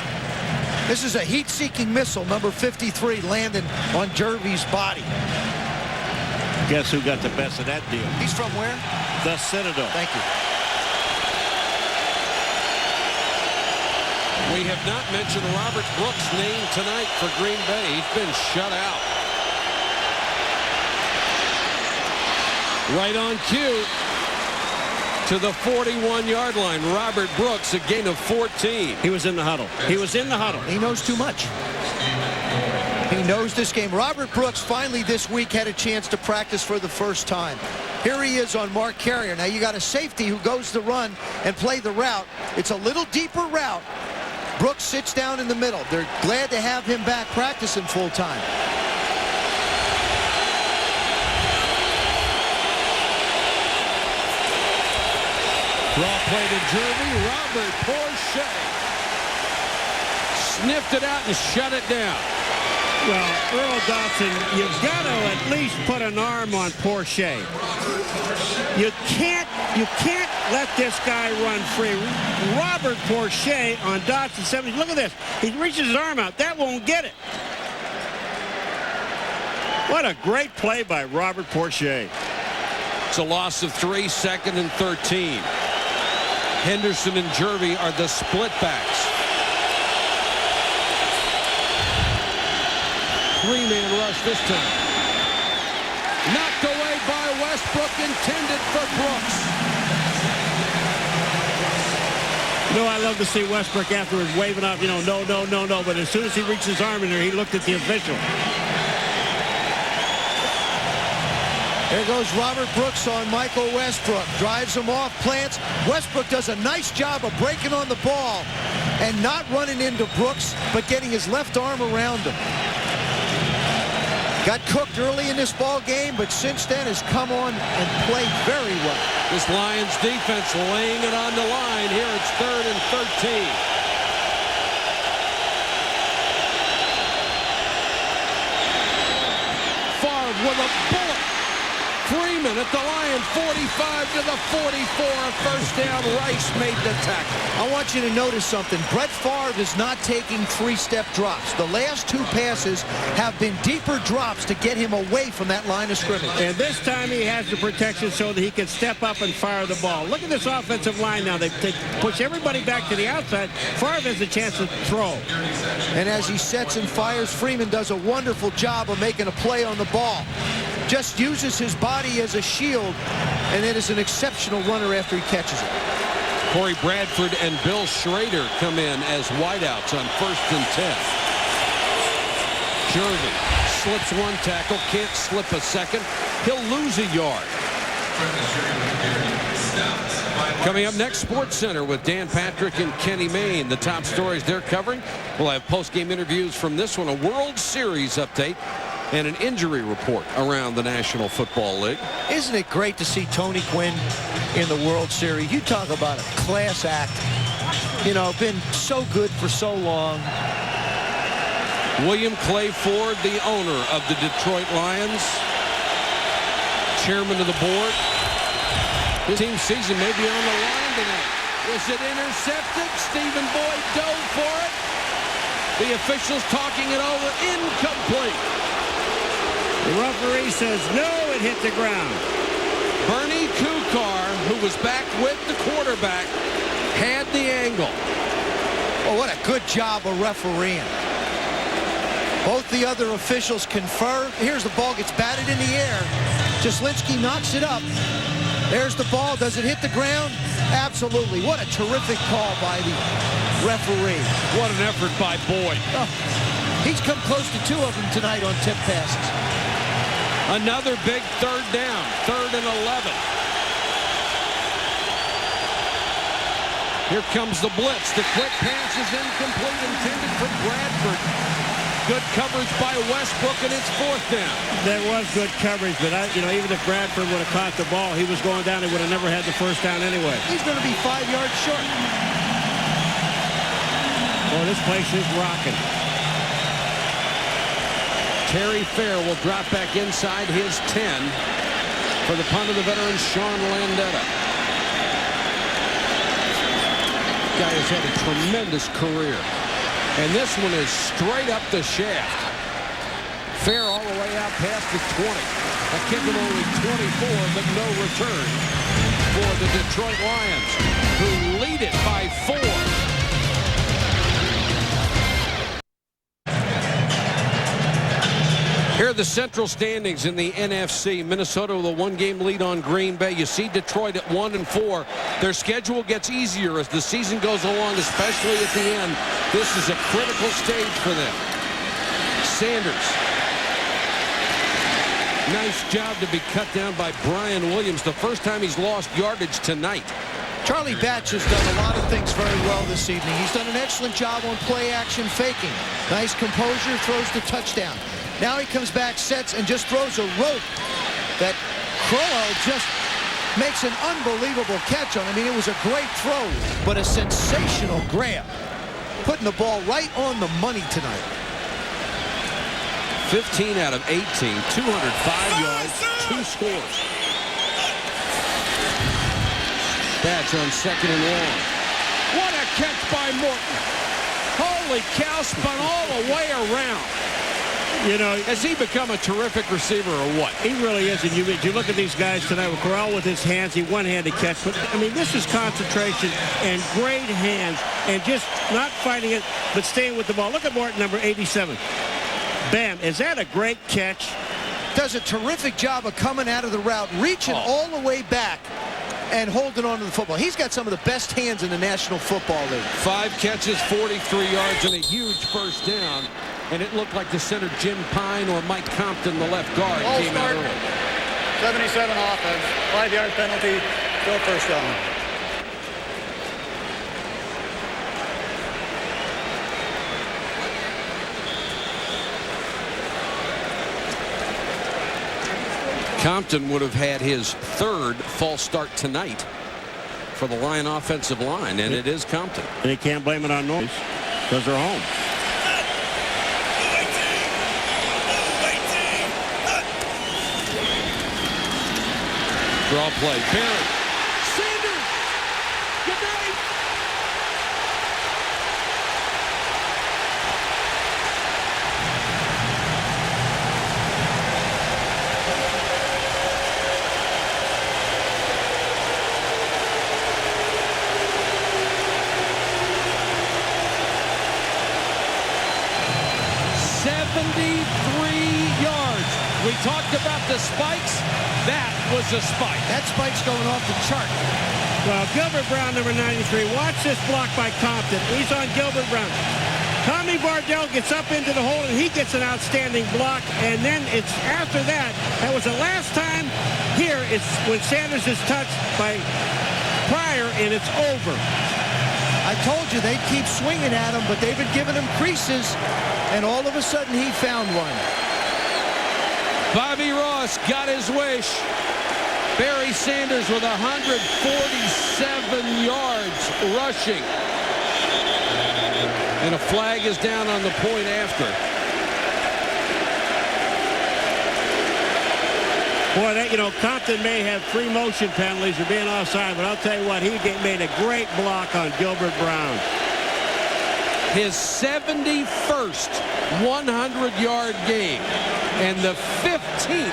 This is a heat-seeking missile, number 53, landing on Jervy's body. Guess who got the best of that deal? He's from where? The Citadel. Thank you. We have not mentioned Robert Brooks' name tonight for Green Bay. He's been shut out. Right on cue to the 41-yard line. Robert Brooks, a gain of 14. He was in the huddle. He was in the huddle. He knows too much. He knows this game. Robert Brooks finally this week had a chance to practice for the first time. Here he is on Mark Carrier. Now you got a safety who goes to run and play the route. It's a little deeper route. Brooks sits down in the middle. They're glad to have him back practicing full time. Draw play to Jervy. Robert Porsche sniffed it out and shut it down. Well, Earl Dotson, you've got to at least put an arm on Porsche. You can't let this guy run free. Robert Porsche on Dotson 70. Look at this. He reaches his arm out. That won't get it. What a great play by Robert Porsche. It's a loss of 3, 2nd and 13. Henderson and Jervy are the split backs. 3-man rush this time. Knocked away by Westbrook, intended for Brooks. You know, I love to see Westbrook afterwards waving up, no. But as soon as he reached his arm in there, he looked at the official. There goes Robert Brooks on Michael Westbrook. Drives him off, plants. Westbrook does a nice job of breaking on the ball and not running into Brooks, but getting his left arm around him. Got cooked early in this ball game, but since then has come on and played very well. This Lions defense laying it on the line. Here it's 3rd and 13. Favre with a bullet. 3 minutes at the line. 45 to the 44. First down. Rice made the tackle. I want you to notice something. Brett Favre is not taking three-step drops. The last two passes have been deeper drops to get him away from that line of scrimmage. And this time he has the protection so that he can step up and fire the ball. Look at this offensive line now. They push everybody back to the outside. Favre has a chance to throw. And as he sets and fires, Freeman does a wonderful job of making a play on the ball. Just uses his body as a shield, and then is an exceptional runner after he catches it. Corey Bradford and Bill Schrader come in as wideouts on 1st and 10. Jervey slips one tackle, can't slip a second. He'll lose a yard. Coming up next, Sports Center with Dan Patrick and Kenny Mayne. The top stories they're covering. We'll have post-game interviews from this one, a World Series update, and an injury report around the National Football League. Isn't it great to see Tony Gwynn in the World Series? You talk about a class act. You know, been so good for so long. William Clay Ford, the owner of the Detroit Lions, chairman of the board. His team season may be on the line tonight. Is it intercepted? Stephen Boyd dove for it. The officials talking it over. Incomplete. The referee says no, it hit the ground. Bernie Kukar, who was back with the quarterback, had the angle. Oh, what a good job of refereeing. Both the other officials confer. Here's the ball, gets batted in the air. Jaslinski knocks it up. There's the ball. Does it hit the ground? Absolutely. What a terrific call by the referee. What an effort by Boyd. Oh, he's come close to 2 of them tonight on tip passes. Another big third down. 3rd and 11. Here comes the blitz. The quick pass is incomplete, intended for Bradford. Good coverage by Westbrook, and it's 4th down. There was good coverage, but even if Bradford would have caught the ball, he was going down. He would have never had the first down anyway. He's going to be 5 yards short. Well, this place is rocking. Terry Fair will drop back inside his 10 for the punt of the veteran Sean Landetta. Guy has had a tremendous career. And this one is straight up the shaft. Fair all the way out past the 20. A kick of only 24, but no return for the Detroit Lions, who lead it by 4. Here are the central standings in the NFC. Minnesota with a 1-game lead on Green Bay. You see Detroit at 1-4. Their schedule gets easier as the season goes along, especially at the end. This is a critical stage for them. Sanders. Nice job to be cut down by Brian Williams. The first time he's lost yardage tonight. Charlie Batch has done a lot of things very well this evening. He's done an excellent job on play action faking. Nice composure, throws the touchdown. Now he comes back, sets, and just throws a rope that Crowell just makes an unbelievable catch on. I mean, it was a great throw, but a sensational grab. Putting the ball right on the money tonight. 15 out of 18, 205 yards, 2 scores. Batch on 2nd and long. What a catch by Morton. Holy cow, spun all the way around. You know, has he become a terrific receiver or what? He really is. And you look at these guys tonight with Corral with his hands, he one-handed catch. But, I mean, this is concentration and great hands and just not fighting it, but staying with the ball. Look at Morton, number 87. Bam. Is that a great catch? Does a terrific job of coming out of the route, reaching all the way back and holding on to the football. He's got some of the best hands in the National Football League. 5 catches, 43 yards, and a huge first down. And it looked like the center Jim Pine or Mike Compton, the left guard, came out early. 77 offense, 5-yard penalty, still first down. Compton would have had his 3rd false start tonight for the Lion offensive line, and it is Compton. And he can't blame it on noise because they're home. Draw play. Barry. Sanders. Good night. We talked about the spikes. That was a spike. That spike's going off the chart. Well, Gilbert Brown, number 93. Watch this block by Compton. He's on Gilbert Brown. Tommy Bardell gets up into the hole, and he gets an outstanding block. And then it's after that. That was the last time here. It's when Sanders is touched by Pryor, and it's over. I told you they'd keep swinging at him, but they've been giving him creases, and all of a sudden he found one. Bobby Ross got his wish. Barry Sanders with 147 yards rushing. And a flag is down on the point after. Boy, that, Compton may have 3 motion penalties for being offside, but I'll tell you what, he made a great block on Gilbert Brown. His 71st 100-yard game and the 15th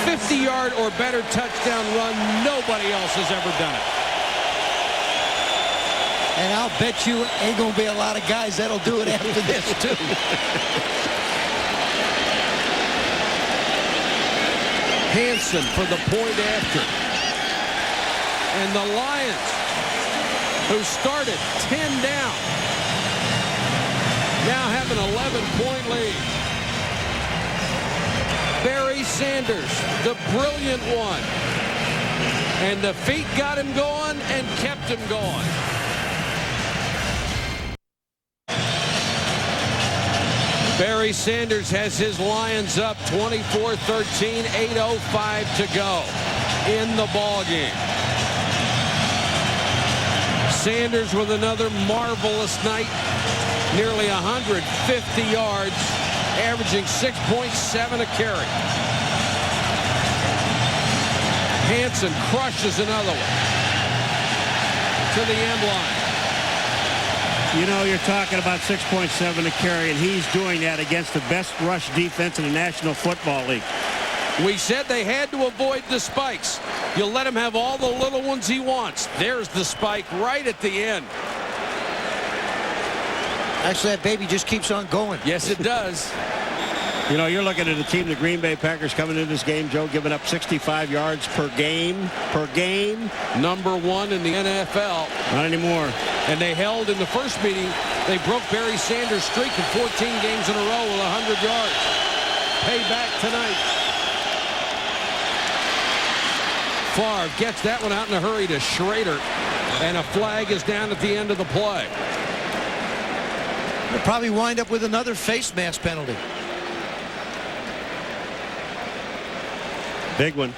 50-yard or better touchdown run. Nobody else has ever done it. And I'll bet you ain't going to be a lot of guys that'll do it after this, too. Hansen for the point after. And the Lions, who started 10 down, now have an 11-point lead. Barry Sanders, the brilliant one. And the feet got him going and kept him going. Barry Sanders has his Lions up 24-13, 8:05 to go in the ball game. Sanders with another marvelous night, nearly 150 yards, averaging 6.7 a carry. Hansen crushes another one to the end line. You're talking about 6.7 a carry, and he's doing that against the best rush defense in the National Football League. We said they had to avoid the spikes. You let him have all the little ones he wants. There's the spike right at the end. Actually, that baby just keeps on going. Yes, it does. You're looking at a team, the Green Bay Packers, coming into this game, Joe, giving up 65 yards per game. Number 1 in the NFL. Not anymore. And they held in the first meeting, they broke Barry Sanders' streak of 14 games in a row with 100 yards. Payback tonight. Favre gets that one out in a hurry to Schrader. And a flag is down at the end of the play. They'll probably wind up with another face mask penalty. Big one.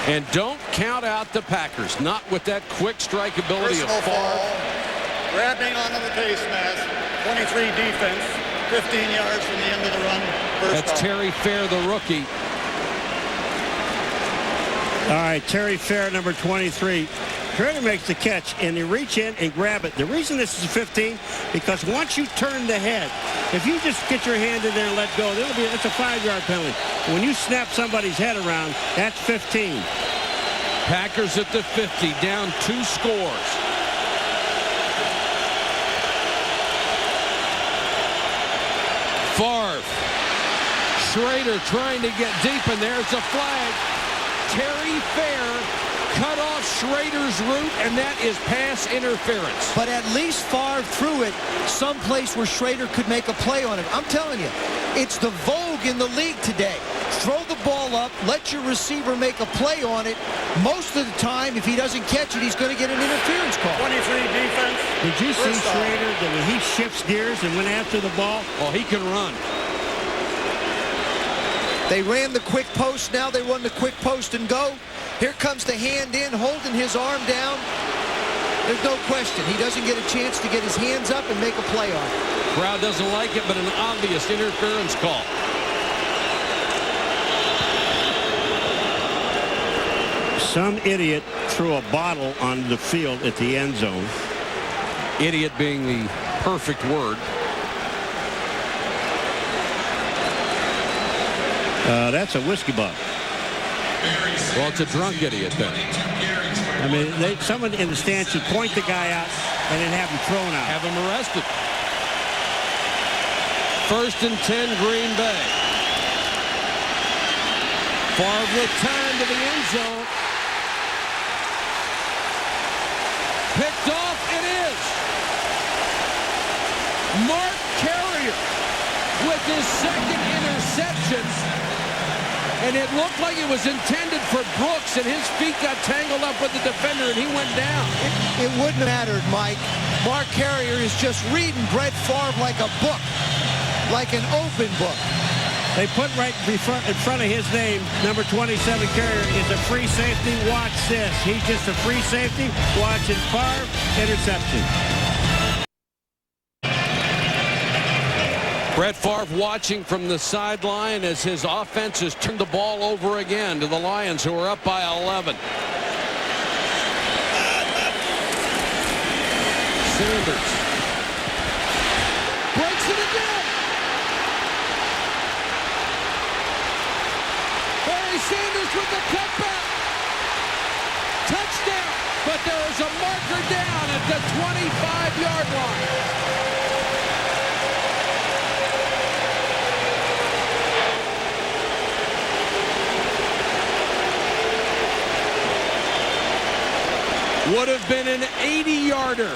And don't count out the Packers. Not with that quick strike ability of Favre. Grabbing onto the face mask. 23 defense. 15 yards from the end of the run. That's Terry Fair, the rookie. All right, Terry Fair, number 23. Schrader makes the catch, and they reach in and grab it. The reason this is 15, because once you turn the head, if you just get your hand in there and let go, it's a 5-yard penalty. When you snap somebody's head around, that's 15. Packers at the 50, down 2 scores. Favre. Schrader trying to get deep, and there's a flag. Terry Fair cut off Schrader's route, and that is pass interference. But at least Favre threw it someplace where Schrader could make a play on it. I'm telling you, it's the vogue in the league today. Throw the ball up, let your receiver make a play on it. Most of the time, if he doesn't catch it, he's going to get an interference call. 23 defense. Did you see Schrader that when he shifts gears and went after the ball? Oh, he can run. They ran the quick post. Now they run the quick post and go. Here comes the hand in, holding his arm down. There's no question. He doesn't get a chance to get his hands up and make a play on it. Crowd doesn't like it, but an obvious interference call. Some idiot threw a bottle on the field at the end zone. Idiot being the perfect word. That's a whiskey bug. Well, it's a drunk idiot then. I mean, someone in the stands should point the guy out and then have him thrown out. Have him arrested. 1st and 10, Green Bay. Favre with time to the end zone. Picked off, it is. Mark Carrier with his second interception. And it looked like it was intended for Brooks, and his feet got tangled up with the defender, and he went down. It wouldn't have mattered, Mike. Mark Carrier is just reading Brett Favre like a book, like an open book. They put right in front of his name, number 27 Carrier is a free safety. Watch this. He's just a free safety. Watching Favre, interception. Brett Favre watching from the sideline as his offense has turned the ball over again to the Lions, who are up by 11. Sanders breaks it again. Barry Sanders with the cutback. Touchdown. But there is a marker down at the 25-yard line. Would have been an 80-yarder.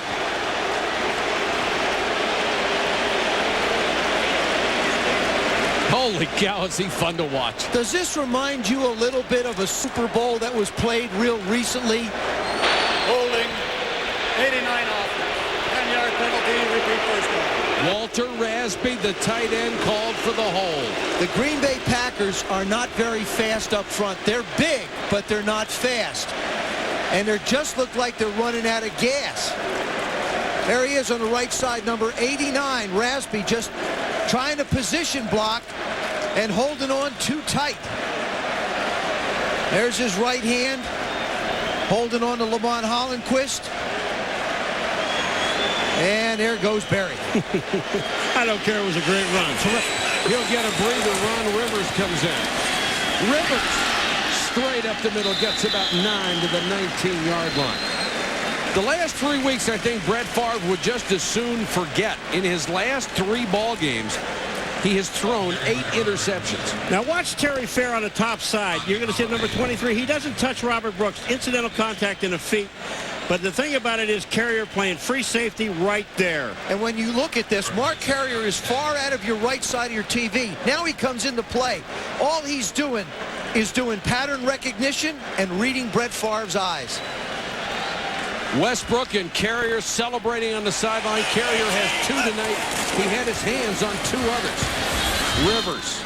Holy cow, is he fun to watch. Does this remind you a little bit of a Super Bowl that was played real recently? Holding, 89 off. 10-yard penalty, repeat first down. Walter Raspy, the tight end, called for the hold. The Green Bay Packers are not very fast up front. They're big, but they're not fast. And they just look like they're running out of gas. There he is on the right side, number 89. Raspy just trying to position block and holding on too tight. There's his right hand, holding on to Lamont Hollenquist. And there goes Barry. I don't care. It was a great run. He'll get a breather. Ron Rivers comes in. Rivers straight up the middle, gets about 9 to the 19-yard line. The last 3 weeks, I think Brett Favre would just as soon forget. In his last 3 ball games, he has thrown 8 interceptions. Now watch Terry Fair on the top side. You're going to see number 23. He doesn't touch Robert Brooks. Incidental contact in the feet. But the thing about it is Carrier playing free safety right there. And when you look at this, Mark Carrier is far out of your right side of your TV. Now he comes into play. All he's doing is doing pattern recognition and reading Brett Favre's eyes. Westbrook and Carrier celebrating on the sideline. Carrier has 2 tonight. He had his hands on 2 others. Rivers.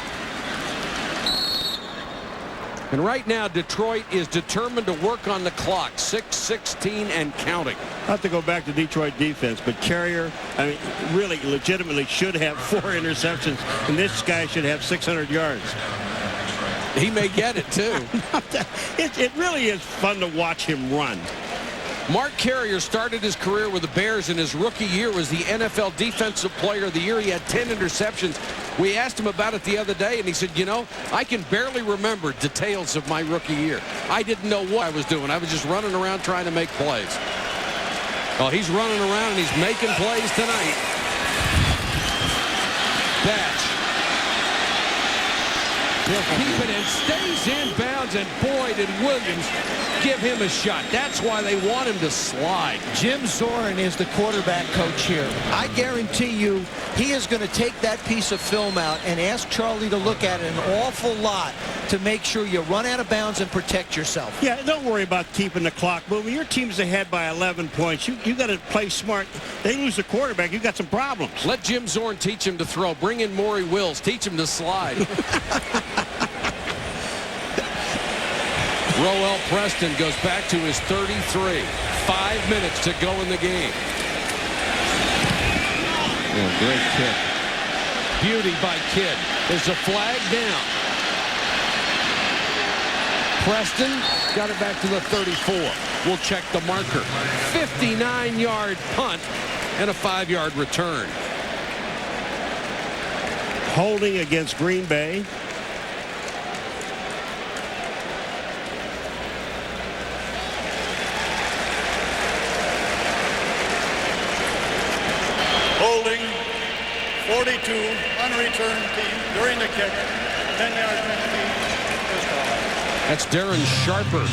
And right now, Detroit is determined to work on the clock. 6:16 and counting. I'll have to go back to Detroit defense, but Carrier, I mean, really legitimately should have 4 interceptions, and this guy should have 600 yards. He may get it, too. It really is fun to watch him run. Mark Carrier started his career with the Bears, and his rookie year was the NFL Defensive Player of the Year. He had 10 interceptions. We asked him about it the other day, and he said, you know, I can barely remember details of my rookie year. I didn't know what I was doing. I was just running around trying to make plays. Well, he's running around, and he's making plays tonight. Batch. He'll keep it and stays in bounds, and Boyd and Williams give him a shot. That's why they want him to slide. Jim Zorn is the quarterback coach here. I guarantee you he is going to take that piece of film out and ask Charlie to look at it an awful lot to make sure you run out of bounds and protect yourself. Yeah, don't worry about keeping the clock moving. Your team's ahead by 11 points. You got to play smart. They lose the quarterback, you got some problems. Let Jim Zorn teach him to throw. Bring in Maury Wills. Teach him to slide. Roel Preston goes back to his 33. 5 minutes to go in the game. Oh, great kick. Beauty by Kidd. There's a flag down. Preston got it back to the 34. We'll check the marker. 59-yard punt and a 5-yard return. Holding against Green Bay. Holding 42 unreturned team during the kick. 10-yard penalty. First off. That's Darren Sharper.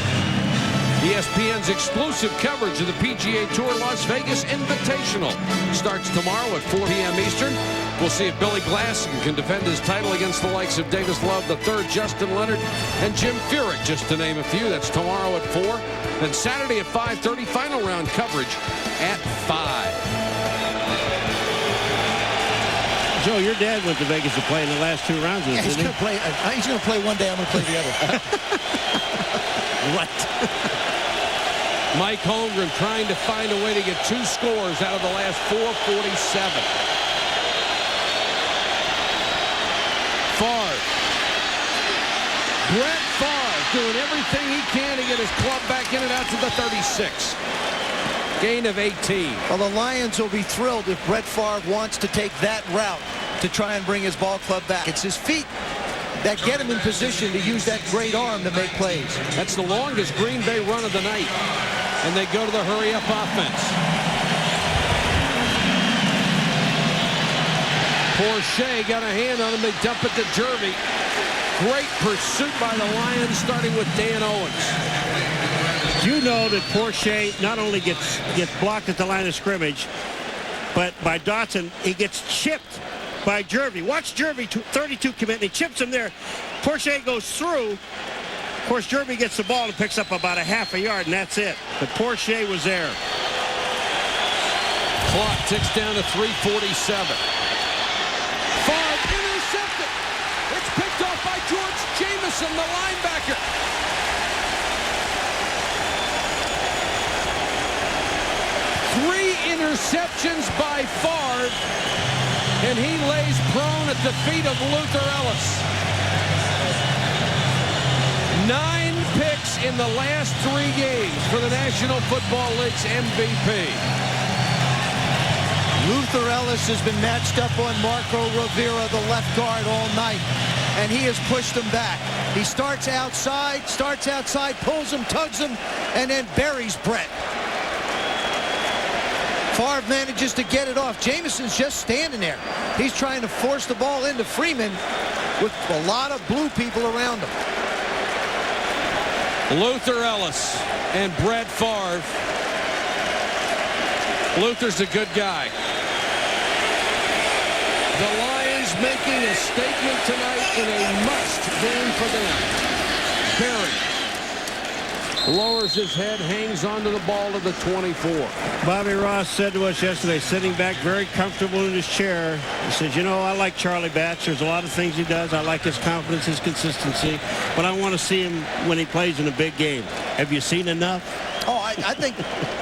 ESPN's exclusive coverage of the PGA Tour Las Vegas Invitational starts tomorrow at 4 p.m. Eastern. We'll see if Billy Glasson can defend his title against the likes of Davis Love III, Justin Leonard, and Jim Furyk, just to name a few. That's tomorrow at 4. Then Saturday at 5:30, final round coverage at 5. Joe, your dad went to Vegas to play in the last 2 rounds. Yeah, he's going to play. He's going to play one day. I'm going to play the other. Right. Mike Holmgren trying to find a way to get 2 scores out of the last 4:47. Favre. Brett Favre doing everything he can to get his club back in and out to the 36. Gain of 18. Well, the Lions will be thrilled if Brett Favre wants to take that route to try and bring his ball club back. It's his feet that get him in position to use that great arm to make plays. That's the longest Green Bay run of the night. And they go to the hurry-up offense. Porsche got a hand on him. They dump it to Jervy. Great pursuit by the Lions, starting with Dan Owens. You know that Porsche not only gets blocked at the line of scrimmage, but by Dotson, he gets chipped by Jervy. Watch Jervy, 32 commit, and he chips him there. Porsche goes through. Of course, Jervy gets the ball and picks up about a half a yard, and that's it. But Porsche was there. Clock ticks down to 3:47. Favre intercepted. It's picked off by George Jamison, the linebacker. Three interceptions by Favre, and he lays prone at the feet of Luther Ellis. 9 picks in the last 3 games for the National Football League's MVP. Luther Ellis has been matched up on Marco Rivera, the left guard, all night, and he has pushed him back. He starts outside, pulls him, tugs him, and then buries Brett. Favre manages to get it off. Jamison's just standing there. He's trying to force the ball into Freeman with a lot of blue people around him. Luther Ellis and Brett Favre. Luther's a good guy. The Lions making a statement tonight in a must game for them. Barry lowers his head, hangs onto the ball to the 24. Bobby Ross said to us yesterday, sitting back very comfortable in his chair, he said, you know, I like Charlie Batch. There's a lot of things he does. I like his confidence, his consistency, but I want to see him when he plays in a big game. Have you seen enough? Oh, I think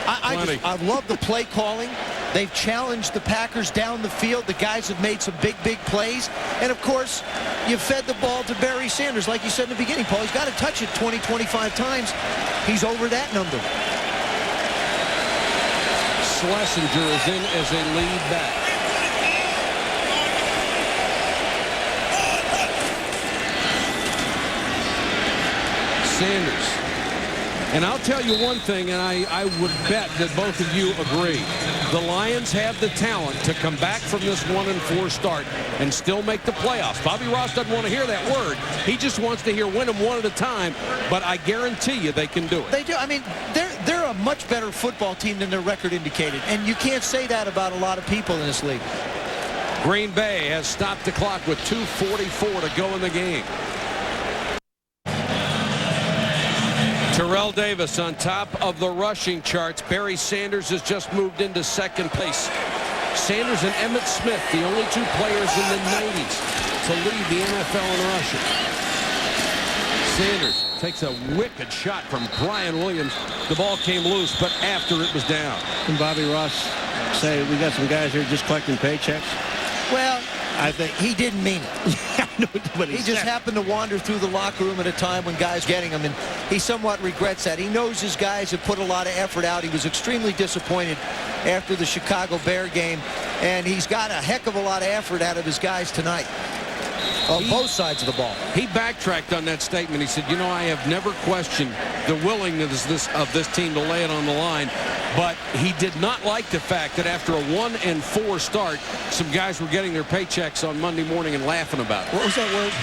I love the play calling. They've challenged the Packers down the field. The guys have made some big plays. And, of course, you fed the ball to Barry Sanders. Like you said in the beginning, Paul, he's got to touch it 20, 25 times. He's over that number. Schlesinger is in as a lead back. Sanders. And I'll tell you one thing, and I would bet that both of you agree. The Lions have the talent to come back from this 1-4 start and still make the playoffs. Bobby Ross doesn't want to hear that word. He just wants to hear win them one at a time, but I guarantee you they can do it. They do. I mean, they're a much better football team than their record indicated, and you can't say that about a lot of people in this league. Green Bay has stopped the clock with 2:44 to go in the game. Terrell Davis on top of the rushing charts. Barry Sanders has just moved into second place. Sanders and Emmitt Smith, the only 2 players in the 90s to lead the NFL in rushing. Sanders takes a wicked shot from Brian Williams. The ball came loose, but after it was down. And Bobby Ross say we got some guys here just collecting paychecks? Well, I think he didn't mean it. what he just happened to wander through the locker room at a time when guys were getting him, and he somewhat regrets that. He knows his guys have put a lot of effort out. He was extremely disappointed after the Chicago Bear game, and he's got a heck of a lot of effort out of his guys tonight. On both sides of the ball. He backtracked on that statement. He said, you know, I have never questioned the willingness of this team to lay it on the line, but he did not like the fact that after a 1-4 start, some guys were getting their paychecks on Monday morning and laughing about it. What was that word?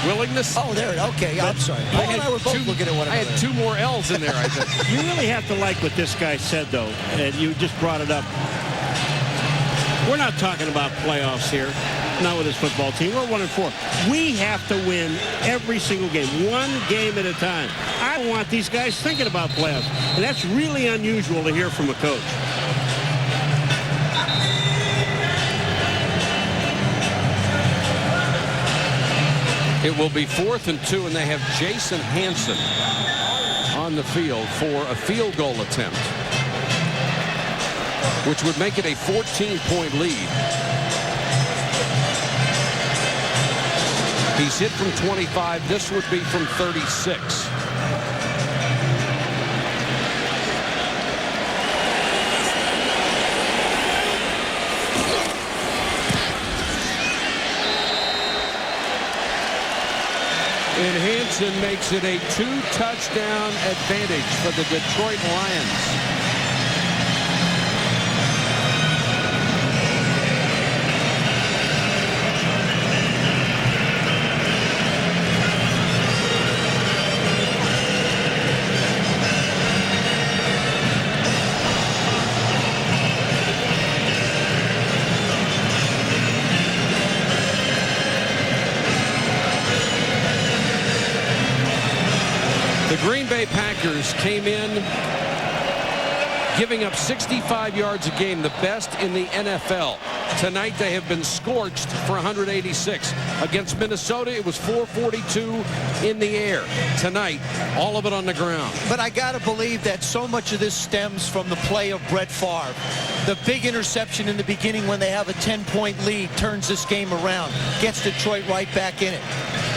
Willingness? Oh, there. Okay, I'm sorry. Paul and I were both looking at one another. I had 2 more L's in there, I think. You really have to like what this guy said, though, and you just brought it up. We're not talking about playoffs here, not with this football team. We're 1-4. We have to win every single game, one game at a time. I don't want these guys thinking about playoffs, and that's really unusual to hear from a coach. It will be 4th and 2, and they have Jason Hanson on the field for a field goal attempt, which would make it a 14-point lead. He's hit from 25. This would be from 36. And Hanson makes it a 2-touchdown advantage for the Detroit Lions. Green Bay Packers came in giving up 65 yards a game, the best in the NFL. Tonight they have been scorched for 186. Against Minnesota, it was 442 in the air. Tonight, all of it on the ground. But I got to believe that so much of this stems from the play of Brett Favre. The big interception in the beginning when they have a 10-point lead turns this game around, gets Detroit right back in it.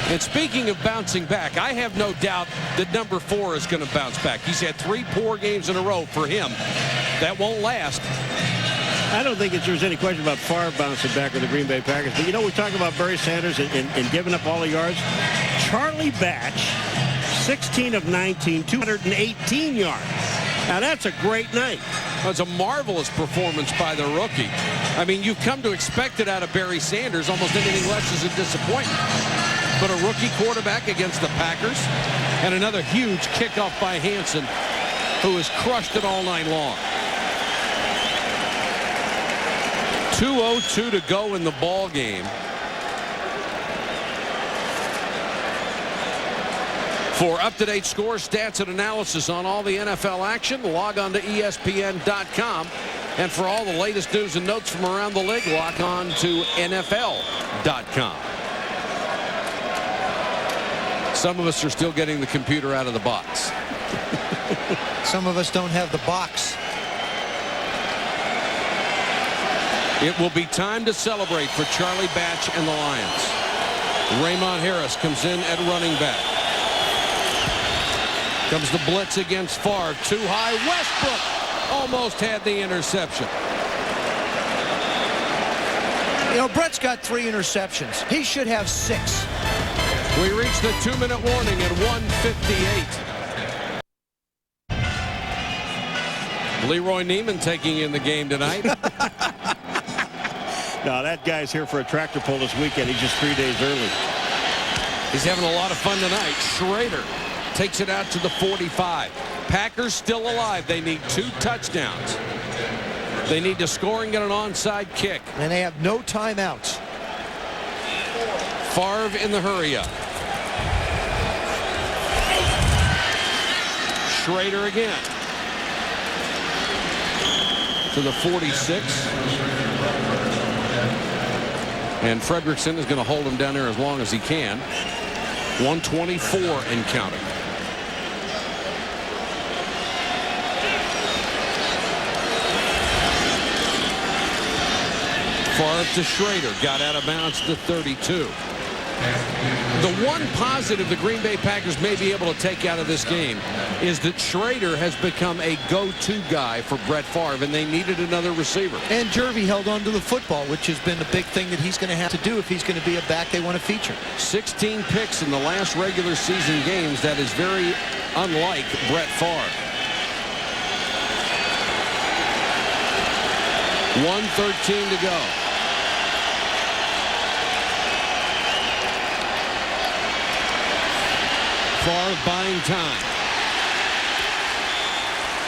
And speaking of bouncing back, I have no doubt that number 4 is going to bounce back. He's had 3 poor games in a row for him. That won't last. I don't think there's any question about Favre bouncing back with the Green Bay Packers. But, you know, we talk about Barry Sanders and giving up all the yards. Charlie Batch, 16 of 19, 218 yards. Now, that's a great night. It's a marvelous performance by the rookie. I mean, you've come to expect it out of Barry Sanders. Almost anything less is a disappointment. But a rookie quarterback against the Packers, and another huge kickoff by Hanson, who has crushed it all night long. 2:02 to go in the ball game. For up-to-date scores, stats, and analysis on all the NFL action, log on to ESPN.com. And for all the latest news and notes from around the league, log on to NFL.com. Some of us are still getting the computer out of the box. Some of us don't have the box. It will be time to celebrate for Charlie Batch and the Lions. Raymond Harris comes in at running back. Comes the blitz against Favre. Too high. Westbrook almost had the interception. You know, Brett's got 3 interceptions. He should have 6. We reach the 2-minute warning at 1:58. Leroy Neiman taking in the game tonight. No, that guy's here for a tractor pull this weekend. He's just 3 days early. He's having a lot of fun tonight. Schrader takes it out to the 45. Packers still alive. They need 2 touchdowns. They need to score and get an onside kick. And they have no timeouts. Favre in the hurry-up. Schrader again. To the 46. And Fredrickson is going to hold him down there as long as he can. 124 and counting. Favre to Schrader. Got out of bounds to 32. The one positive the Green Bay Packers may be able to take out of this game is that Schrader has become a go-to guy for Brett Favre, and they needed another receiver. And Jervy held on to the football, which has been the big thing that he's going to have to do if he's going to be a back they want to feature. 16 picks in the last regular season games. That is very unlike Brett Favre. 1:13 to go. Favre buying time.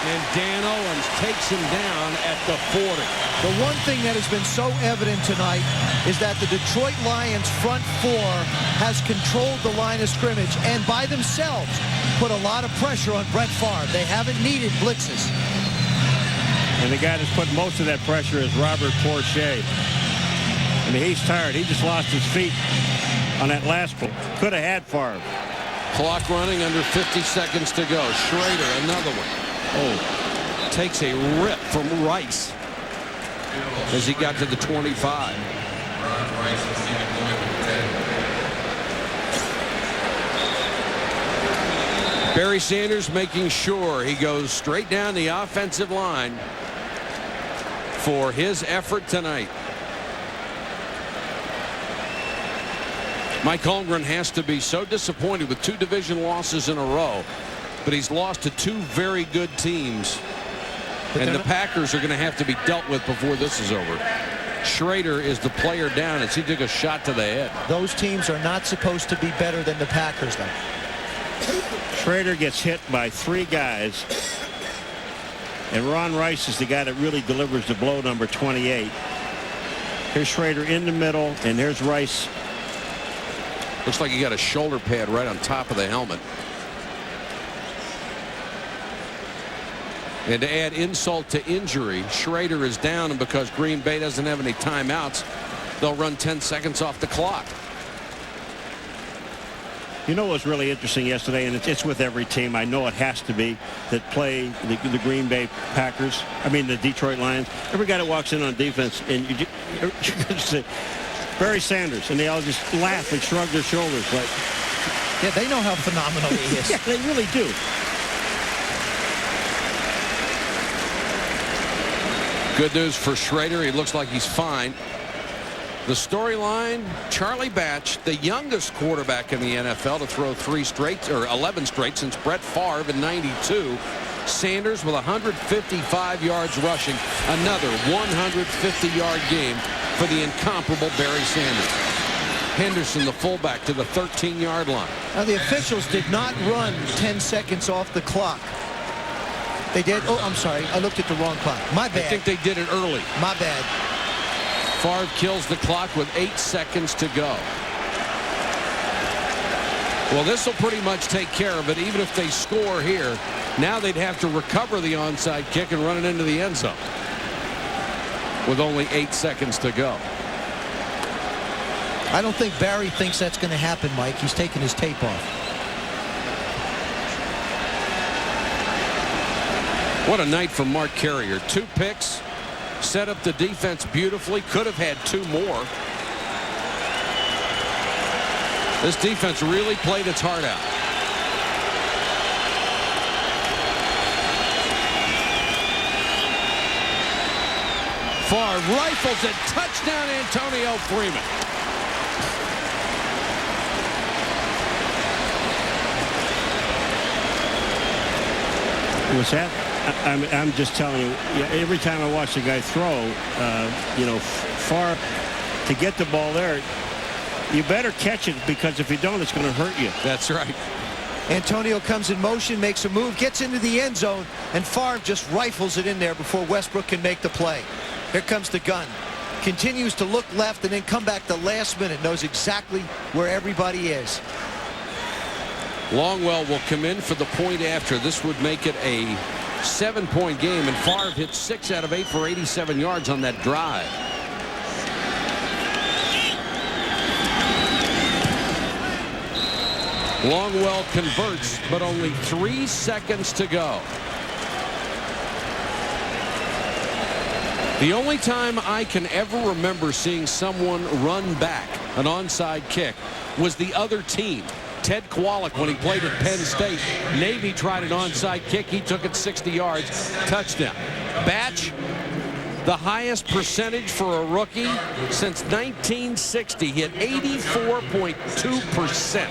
And Dan Owens takes him down at the 40. The one thing that has been so evident tonight is that the Detroit Lions front four has controlled the line of scrimmage and by themselves put a lot of pressure on Brett Favre. They haven't needed blitzes. And the guy that's put most of that pressure is Robert Porcher. I mean, he's tired. He just lost his feet on that last play. Could have had Favre. Clock running, under 50 seconds to go. Schrader, another one. Oh, takes a rip from Rice as he got to the 25. Barry Sanders making sure he goes straight down the offensive line for his effort tonight. Mike Holmgren has to be so disappointed with 2 division losses in a row, but he's lost to 2 very good teams, and the Packers are going to have to be dealt with before this is over. Schrader is the player down as he took a shot to the head. Those teams are not supposed to be better than the Packers, though. Schrader gets hit by 3 guys, and Ron Rice is the guy that really delivers the blow, number 28. Here's Schrader in the middle, and there's Rice. Looks like he got a shoulder pad right on top of the helmet. And to add insult to injury, Schrader is down, and because Green Bay doesn't have any timeouts, they'll run 10 seconds off the clock. You know what was really interesting yesterday, and it's with every team, I know it has to be, that play the Green Bay Packers, I mean the Detroit Lions. Every guy that walks in on defense, and you're going to say, Barry Sanders, and they all just laugh and shrug their shoulders. Like, yeah, they know how phenomenal he is. Yeah, they really do. Good news for Schrader. He looks like he's fine. The storyline, Charlie Batch, the youngest quarterback in the NFL to throw 11 straight since Brett Favre in '92. Sanders with 155 yards rushing. Another 150-yard game for the incomparable Barry Sanders. Henderson, the fullback, to the 13-yard line. Now, the officials did not run 10 seconds off the clock. They did. Oh, I'm sorry. I looked at the wrong clock. My bad. I think they did it early. My bad. Favre kills the clock with 8 seconds to go. Well, this will pretty much take care of it. Even if they score here, now they'd have to recover the onside kick and run it into the end zone with only 8 seconds to go. I don't think Barry thinks that's going to happen, Mike. He's taking his tape off. What a night for Mark Carrier. 2 picks, set up the defense beautifully, could have had 2 more. This defense really played its heart out. Favre rifles it, touchdown Antonio Freeman. What's that? I'm just telling you, every time I watch the guy throw, you know, Favre, to get the ball there, you better catch it, because if you don't, it's going to hurt you. That's right. Antonio comes in motion, makes a move, gets into the end zone, and Favre just rifles it in there before Westbrook can make the play. Here comes the gun. Continues to look left and then come back the last minute. Knows exactly where everybody is. Longwell will come in for the point after. This would make it a 7-point game, and Favre hit 6 out of 8 for 87 yards on that drive. Longwell converts, but only 3 seconds to go. The only time I can ever remember seeing someone run back an onside kick was the other team. Ted Kowalik, when he played at Penn State, Navy tried an onside kick. He took it 60 yards, touchdown. Batch, the highest percentage for a rookie since 1960, hit 84.2%.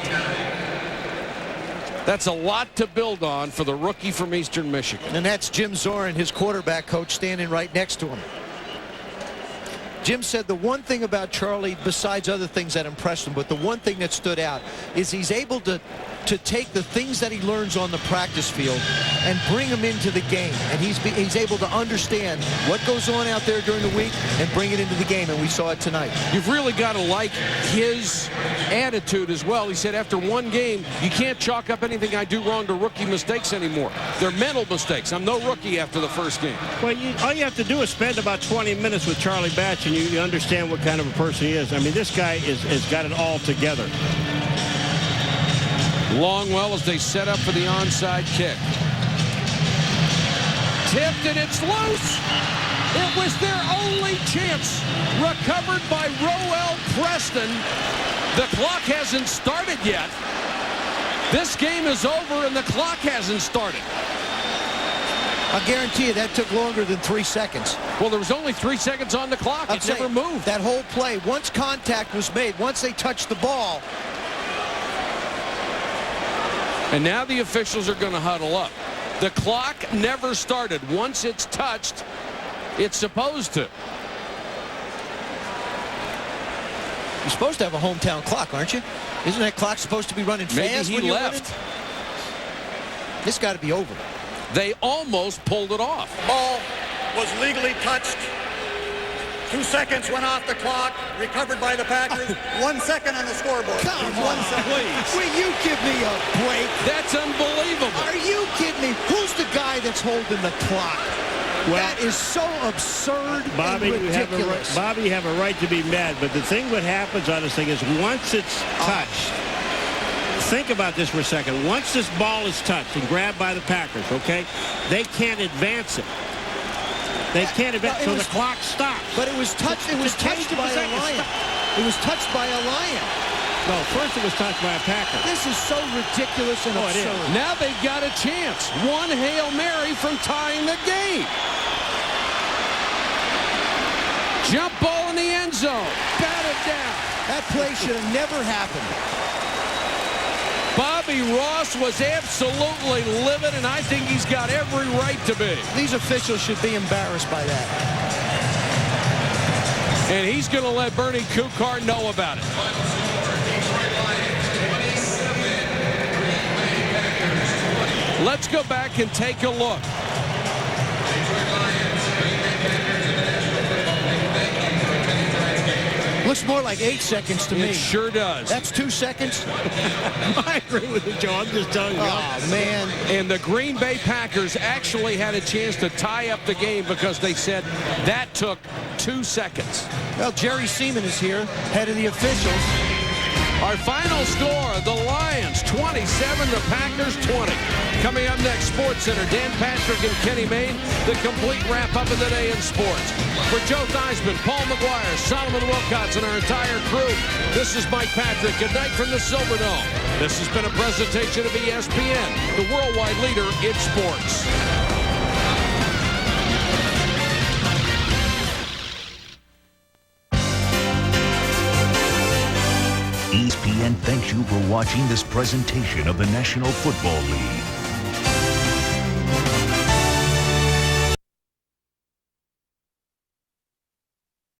That's a lot to build on for the rookie from Eastern Michigan. And that's Jim Zorin, his quarterback coach, standing right next to him. Jim said the one thing about Charlie, besides other things that impressed him, but the one thing that stood out is he's able to take the things that he learns on the practice field and bring them into the game. And he's able to understand what goes on out there during the week and bring it into the game, and we saw it tonight. You've really got to like his attitude as well. He said after one game, you can't chalk up anything I do wrong to rookie mistakes anymore. They're mental mistakes. I'm no rookie after the first game. Well, all you have to do is spend about 20 minutes with Charlie Batch, and you understand what kind of a person he is. I mean, this guy has got it all together. Longwell as they set up for the onside kick. Tipped and it's loose. It was their only chance. Recovered by Roel Preston. The clock hasn't started yet. This game is over and the clock hasn't started. I guarantee you that took longer than 3 seconds. Well, there was only 3 seconds on the clock. It never moved. That whole play, once contact was made, once they touched the ball. And now the officials are going to huddle up. The clock never started. Once it's touched, it's supposed to. You're supposed to have a hometown clock, aren't you? Isn't that clock supposed to be running fast? Maybe he left. This got to be over. They almost pulled it off. Ball was legally touched. 2 seconds went off the clock, recovered by the Packers. 1 second on the scoreboard. Come on, please. Will you give me a break? That's unbelievable. Are you kidding me? Who's the guy that's holding the clock? Well, that is so absurd Bobby, and ridiculous. You have a right to be mad, but the thing what happens on this thing is once it's touched, think about this for a second. Once this ball is touched and grabbed by the Packers, okay, they can't advance it. They can't advance, so the clock stops. But it was touched. It was touched by a lion. It was touched by a lion. No, first it was touched by a Packer. This is so ridiculous and absurd. Now they've got a chance. One Hail Mary from tying the game. Jump ball in the end zone. Batted down. That play should have never happened. Bobby Ross was absolutely livid, and I think he's got every right to be. These officials should be embarrassed by that. And he's going to let Bernie Kukar know about it. Let's go back and take a look. Looks more like 8 seconds to me. It sure does. That's 2 seconds. I agree with you, Joe. I'm just telling you. Oh, man. And the Green Bay Packers actually had a chance to tie up the game because they said that took 2 seconds. Well, Jerry Seaman is here, head of the officials. Our final score, the Lions 27, the Packers 20. Coming up next, SportsCenter, Dan Patrick and Kenny Mayne, the complete wrap-up of the day in sports. For Joe Theismann, Paul Maguire, Solomon Wilcots, and our entire crew, this is Mike Patrick. Good night from the Silverdome. This has been a presentation of ESPN, the worldwide leader in sports. ESPN thanks you for watching this presentation of the National Football League.